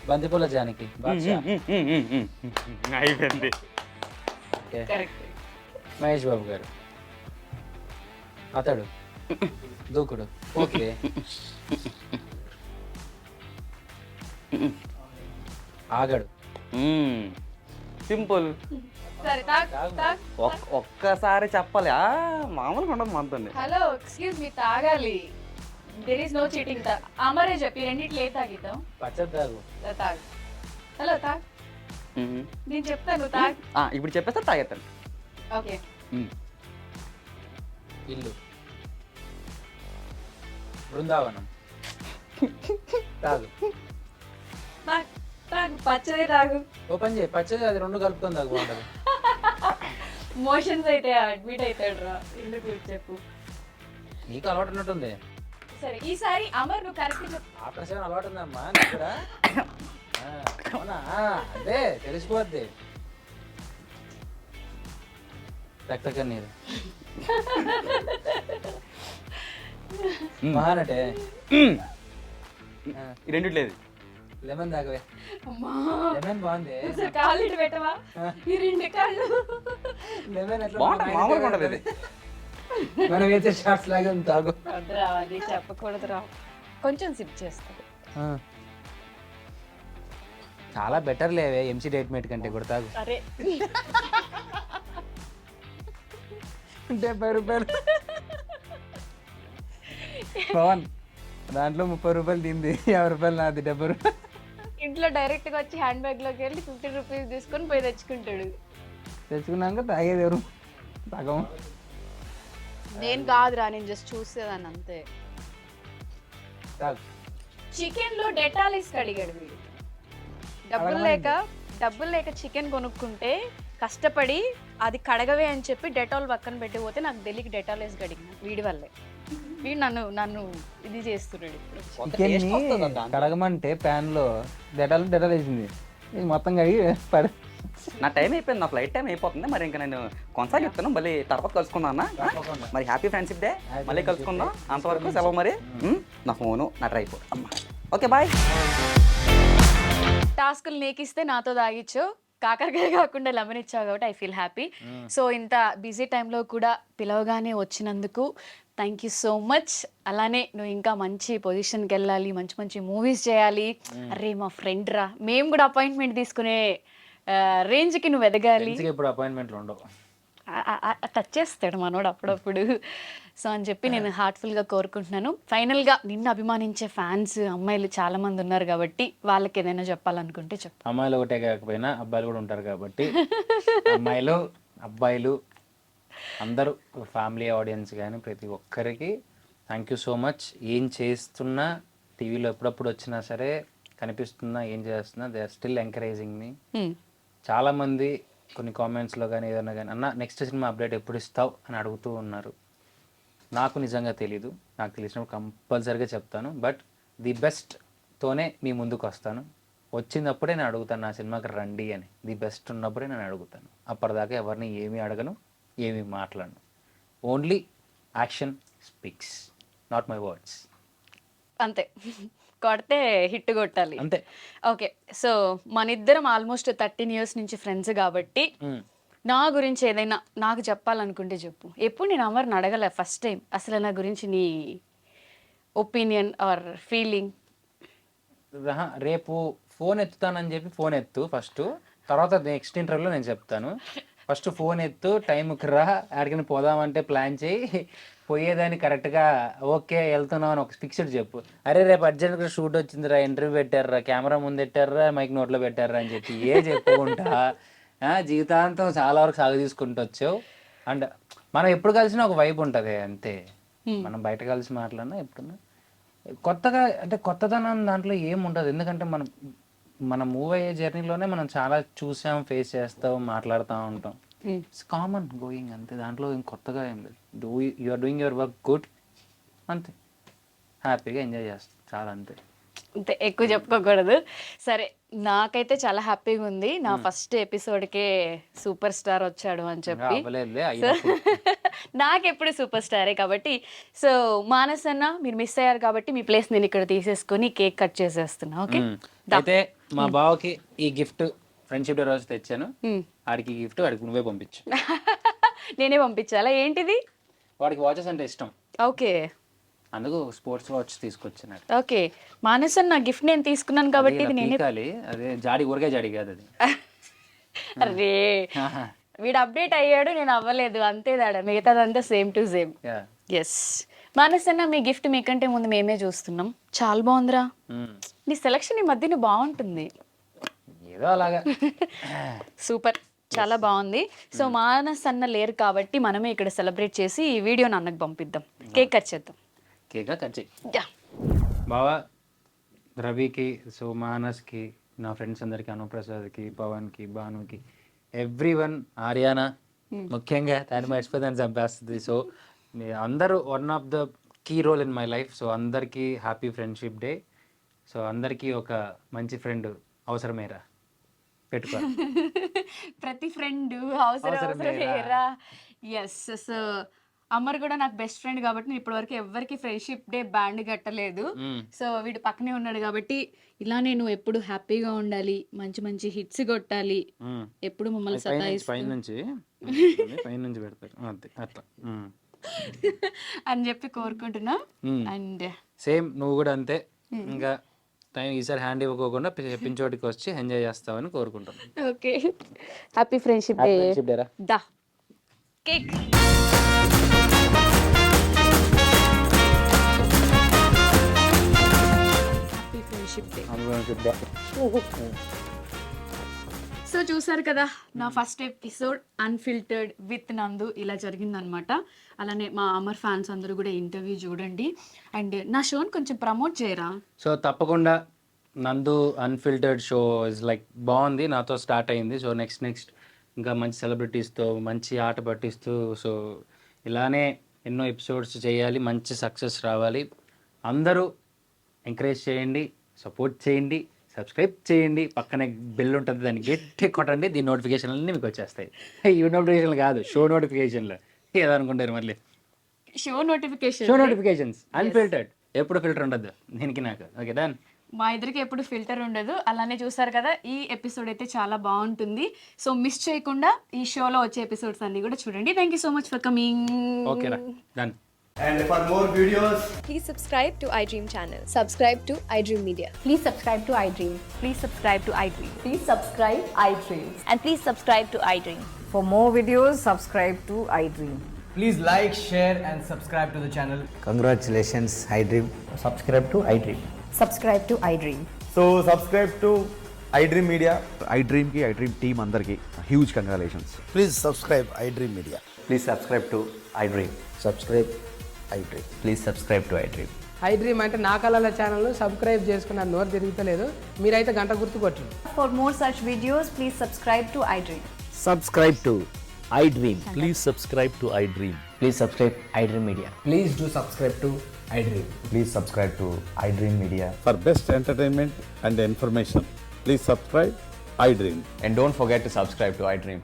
బంతిపూల జానకి బాద్షా. అయిపోయింది. ఓకే. కరెక్ట్. మహేష్ బాబు గారు అతడు దూకుడు. ఓకే. ఆగడు. సింపుల్. సరే తాగ్ తాగ్. ఒక్కసారి చెప్పాలి. మామూలుగా ఉండదు మనతో. హలో ఎక్స్క్యూజ్ మీ తాగాలి. There is no cheating. అమరే చెప్పి రెండిట్లు ఏ తాగిద్దాం. పచ్చడి తాగు. తాగ్. హలో తాగ్. నేను చెప్తాను తాగ్. ఇప్పుడు చెప్పేస్తే తాగేస్తాను. ఓకే. ఇల్లు బృందావనం. తాగు. తాగ్ తాగ్ పచ్చడి తాగు. ఓపెన్ చేయి. పచ్చడి అది రెండు కలుపుకొని తాగు బాగుంటుంది. మోషన్స్ అయితే అడ్మిట్ అవుతాడు రా. ఎందుకు చెప్పు. నీకు అలవాటు ఉన్నట్టుంది. సరే ఈసారి అమర్ నువ్వు కరెక్ట్ చెప్పు. ఆఫ్టర్ 7 అలవాటు ఉందమ్మా నీకు కూడా. అవునా? అదే తెలిసిపోద్ది. రక్త కన్నీరు మహానటే. ఈ రెండు లేదు. లెమన్ తాగవే. అమ్మా లెమన్ బాగుంది. కాళ్ళు ఇటు పెట్టవా ఈ రెండు కాళ్ళు. లెమన్ ఎట్లా బాగుంటుంది, మామూలుగా ఉండదు ఇది. మనం వేసే షార్ట్స్ లాగా ఉంది. తాగు. వద్దురా అది చెప్పకూడదురా. కొంచెం సిప్ చేస్తాడు. చాలా బెటర్ లేవే ఎంసీ డేట్ మేట్ కంటే కూడా. తాగు. అరే 70 రూపాయలు పవన్. దాంట్లో 30 రూపాయలు తింది, 50 రూపాయలు నాది. 70 రూపాయలు ఇంట్లో డైరెక్ట్ గా వచ్చి హ్యాండ్ బ్యాగ్ లోకి వెళ్ళి 50 రూపీస్ తీసుకొని పోయి తెచ్చుకుంటాడు. తెచ్చుకున్నాక తాగేది ఎవరు? తాగం. నేను కాదురా, నేను జస్ట్ చూసేదాన్ని అంతే. తాగు. చికెన్ లో డెటాలిస్ కడిగాడు వీడు. డబ్బులు లేక చికెన్ కొనుక్కుంటే కష్టపడి అది కడగవే అని చెప్పి డెటాల్ పక్కన పెట్టి పోతే నాకు తెలియక డెటాల్ వేసి కడిగిన వీడి వల్లే. వీడు నన్ను ఇది చేస్తున్నాడు ఇప్పుడు. చికెన్ని కడగమంటే ప్యాన్ లో డెటాల్ వేసింది. ఇది మొత్తం కడిగి పడి. నా టైం అయిపోయింది, నా ఫ్లైట్ టైం అయిపోతుంది. మరి ఇంకా నేను కొనసాగిస్తాను. మళ్ళీ తర్వాత కలుసుకుందాం అన్న. మరి హ్యాపీ ఫ్రెండ్షిప్ డే. మళ్ళీ కలుసుకుందాం. అంతవరకు సెలవు. మరి నా ఫోను, నా ట్రైపోర్డ్. అమ్మ ఓకే బాయ్. టాస్కులు నీకిస్తే నాతో తాగిచ్చు. కాకరకాయ కాకుండా లెమన్ ఇచ్చావు కాబట్టి ఐ ఫీల్ హ్యాపీ. సో ఇంత బిజీ టైంలో కూడా పిలవగానే వచ్చినందుకు థ్యాంక్ యూ సో మచ్. అలానే నువ్వు ఇంకా మంచి పొజిషన్కి వెళ్ళాలి, మంచి మంచి మూవీస్ చేయాలి. అరే మా ఫ్రెండ్ రా, మేము కూడా అపాయింట్మెంట్ తీసుకునే రేంజ్కి నువ్వు ఎదగాలి. ఇప్పుడు అపాయింట్మెంట్లు ఉండవు. టచ్ చేస్తాడు మనోడు అప్పుడప్పుడు. సో అని చెప్పి నేను హార్ట్ఫుల్గా కోరుకుంటున్నాను. ఫైనల్గా నిన్ను అభిమానించే ఫ్యాన్స్ అమ్మాయిలు చాలా మంది ఉన్నారు కాబట్టి వాళ్ళకి ఏదైనా చెప్పాలనుకుంటే చెప్పు. అమ్మాయిలు ఒకటే కాకపోయినా అబ్బాయిలు కూడా ఉంటారు కాబట్టి అమ్మాయిలు అబ్బాయిలు అందరూ ఫ్యామిలీ ఆడియన్స్ కానీ ప్రతి ఒక్కరికి థ్యాంక్ యూ సో మచ్. ఏం చేస్తున్నా టీవీలో ఎప్పుడప్పుడు వచ్చినా సరే కనిపిస్తున్నా ఏం చేస్తున్నా they are still encouraging me. చాలామంది కొన్ని కామెంట్స్లో కానీ ఏదైనా కానీ అన్న నెక్స్ట్ సినిమా అప్డేట్ ఎప్పుడు ఇస్తావు అని అడుగుతూ ఉన్నారు. నాకు నిజంగా తెలీదు, నాకు తెలిసినప్పుడు కంపల్సరీగా చెప్తాను. బట్ ది బెస్ట్తోనే మీ ముందుకు వస్తాను. వచ్చినప్పుడే నేను అడుగుతాను నా సినిమాకి రండి అని. ది బెస్ట్ ఉన్నప్పుడే నేను అడుగుతాను. అప్పటిదాకా ఎవరిని ఏమీ అడగను, ఏమీ మాట్లాడను. Only action speaks, not my words. అంతే, కొడితే హిట్ కొట్టాలి అంతే. ఓకే, సో మన ఇద్దరం ఆల్మోస్ట్ 13 years నుంచి ఫ్రెండ్స్ కాబట్టి నా గురించి ఏదైనా నాకు చెప్పాలనుకుంటే చెప్పు. ఎప్పుడు నేను అమర్ని అడగలే, ఫస్ట్ టైం అసలు నా గురించి నీ ఒపీనియన్ ఆర్ ఫీలింగ్. రేపు ఫోన్ ఎత్తుతానని చెప్పి ఫోన్ ఎత్తు ఫస్ట్, తర్వాత నెక్స్ట్ ఇంటర్వ్యూలో నేను చెప్తాను. ఫస్ట్ ఫోన్ ఎత్తు, టైంకి రా, ఆడికని పోదామంటే ప్లాన్ చేయి, పోయేదాన్ని కరెక్ట్గా ఓకే వెళ్తున్నావు అని ఒక ఫిక్స్డ్ చెప్పు. అరే రేపు అర్జెంట్గా షూట్ వచ్చిందిరా, ఇంటర్వ్యూ పెట్టారా, కెమెరా ముందు పెట్టారా, మైక్ నోట్లో పెట్టారా అని చెప్పి చెప్పుకుంటా జీవితాంతం చాలా వరకు సాగు తీసుకుంటూ వచ్చావు. అండ్ మనం ఎప్పుడు కలిసినా ఒక వైబ్ ఉంటుంది అంతే. మనం బయట కలిసి మాట్లాడినా ఎప్పుడన్నా కొత్తగా అంటే కొత్తదనం దాంట్లో ఏముండదు. ఎందుకంటే మనం మూవ్ అయ్యే జర్నీలోనే మనం చాలా చూసాం, ఫేస్ చేస్తాం, మాట్లాడుతూ ఉంటాం. ఇట్స్ కామన్ గోయింగ్ అంతే. దాంట్లో ఏం కొత్తగా ఏం లేదు. You are doing your work good అంతే, హ్యాపీగా ఎంజాయ్ చేస్తాం చాలా అంతే. అంతే, ఎక్కువ చెప్పుకోకూడదు. సరే, నాకైతే చాలా హ్యాపీగా ఉంది నా ఫస్ట్ ఎపిసోడ్కే సూపర్ స్టార్ వచ్చాడు అని చెప్పి. నాకెప్పుడు సూపర్ స్టారే కాబట్టి. సో మానస్ అన్న మీరు మిస్ అయ్యారు కాబట్టి మీ ప్లేస్ నేను ఇక్కడ తీసేసుకొని కేక్ కట్ చేసేస్తున్నా. ఓకే, అయితే మా బావకి ఈ గిఫ్ట్ ఫ్రెండ్షిప్ డే రోజు తెచ్చాను. ఆడికి గిఫ్ట్ వాడికి నువ్వే పంపించు. నేనే పంపించాలా? ఏంటిది? వాడికి వాచెస్ అంటే ఇష్టం, ఓకే, అందుకు స్పోర్ట్స్ వాచ్ తీసుకొచ్చినాడు. ఓకే, మానస్ అన్న గిఫ్ట్ నేను తీసుకున్నాను కాబట్టి ఇది నేనే. అదే జాడి, ఊరికే జాడి కాదు అది. అరే వీడు అప్డేట్ అయ్యాడు, నేను అవ్వలేదు, అంతే దాడా, మిగతాదంతా same to same. Yes Manas అన్న, మీ గిఫ్ట్ మీకంటే ముందు మేమే చూస్తున్నాం. చాలా బాగుందిరా, నీ సెలక్షన్ ఈ మధ్యన బాగుంటుంది. ఏదో అలాగా. సూపర్, చాలా బాగుంది. సో మానస్ అన్న లేరు కాబట్టి మనమే ఇక్కడ సెలబ్రేట్ చేసి ఈ వీడియోని అన్నకు పంపిద్దాం. కేక్ కట్ చేద్దాం. కేక్ కట్ చేయి బావా. రవికి, సో మానస్కి, నా ఫ్రెండ్స్ అందరికి, అనుప్రసాద్కి, పవన్కి, భానుకి, ఎవ్రీవన్, ఆర్యానా ముఖ్యంగా, దాన్ని మర్చిపోతాను చంపేస్తుంది. సో మీ అందరూ one of the key role in my life. So అందరికీ హ్యాపీ ఫ్రెండ్షిప్ డే. సో అందరికీ ఒక మంచి ఫ్రెండ్ అవసరమేరా, పెట్టుకో. ప్రతి ఫ్రెండ్ అవసరమేరా. ఎస్, సో అమర్ కూడా నాకు బెస్ట్ ఫ్రెండ్ కాబట్టి నేను ఇప్పటివరకు ఎవరికి ఫ్రెండ్షిప్ డే బ్యాండ్ కట్టలేదు. సో వీడు పక్కనే ఉన్నాడు కాబట్టి ఇలా నేను ఎప్పుడు హ్యాపీగా ఉండాలి, మంచి మంచి హిట్స్ కొట్టాలి, ఎప్పుడు మమ్మల్ని పైన నుంచి పెడతారు అట్లా అని చెప్పి కోరుకుంటున్నా. అండ్ సేమ్ నువ్వు కూడా అంతే. ఇంకా టైం ఈసారి హ్యాండ్ ఇవ్వకోకుండా చెప్పించోటికి వచ్చి ఎంజాయ్ చేస్తావని కోరుకుంటాను. Okay, happy friendship day. దా కేక్. సో చూసారు కదా నా ఫస్ట్ ఎపిసోడ్ అన్ఫిల్టర్డ్ విత్ నందు ఇలా జరిగిందనమాట. అలానే మా అమర్ ఫ్యాన్స్ అందరూ కూడా ఇంటర్వ్యూ చూడండి అండ్ నా షోని కొంచెం ప్రమోట్ చేయరా. సో తప్పకుండా నందు అన్ఫిల్టర్డ్ షో ఇస్ లైక్ బాగుంది, నాతో స్టార్ట్ అయింది. సో నెక్స్ట్ ఇంకా మంచి సెలబ్రిటీస్తో మంచి ఆట పట్టిస్తూ సో ఇలానే ఎన్నో ఎపిసోడ్స్ చేయాలి, మంచి సక్సెస్ రావాలి. అందరూ ఎంకరేజ్ చేయండి, సపోర్ట్ చేయండి, సబ్స్క్రైబ్ చేయండి, పక్కనే బెల్ ఉంటుంది దాన్ని గట్టి కొట్టండి. దీని నోటిఫికేషన్లు అన్నీ మీకు వచ్చేస్తాయి. ఈ నోటిఫికేషన్లు కాదు, షో నోటిఫికేషన్లు. ఏదనుకుంటారు మళ్ళీ షో నోటిఫికేషన్స్ అన్ఫిల్టర్డ్, ఎప్పుడు ఫిల్టర్ ఉండదు దీనికి నాకు. Okay done. మా ఇద్దరికి ఎప్పుడు ఫిల్టర్ ఉండదు. అలానే చూసారు కదా ఈ ఎపిసోడ్ అయితే చాలా బాగుంటుంది. సో మిస్ చేయకుండా ఈ షోలో వచ్చే ఎపిసోడ్స్ అన్ని కూడా చూడండి. Thank you so much for coming. Okay రా done. And for more videos, please subscribe to iDream channel. Subscribe to iDream Media. Please subscribe to iDream. Please subscribe to iDream. Please subscribe iDream. And please subscribe to iDream. For more videos, subscribe to iDream. please like, share and subscribe to the channel. Congratulations, iDream. Subscribe to iDream. Subscribe to iDream. So subscribe to iDream Media. iDream ki iDream team andarki huge congratulations. Please subscribe iDream Media. Please subscribe to iDream. Subscribe iDream. Please subscribe to iDream. iDream అంటే నా కళల channel subscribe చేసుకున్న నోరు తిరుగుతలేదు, మీరైతే గంట గుర్తు కొట్టండి. For more such videos, please subscribe to iDream. Subscribe to iDream. Please subscribe to iDream. Please subscribe iDream Media. Please do subscribe to iDream. Please subscribe to iDream Media. For best entertainment and information, please subscribe iDream. And don't forget to subscribe to iDream.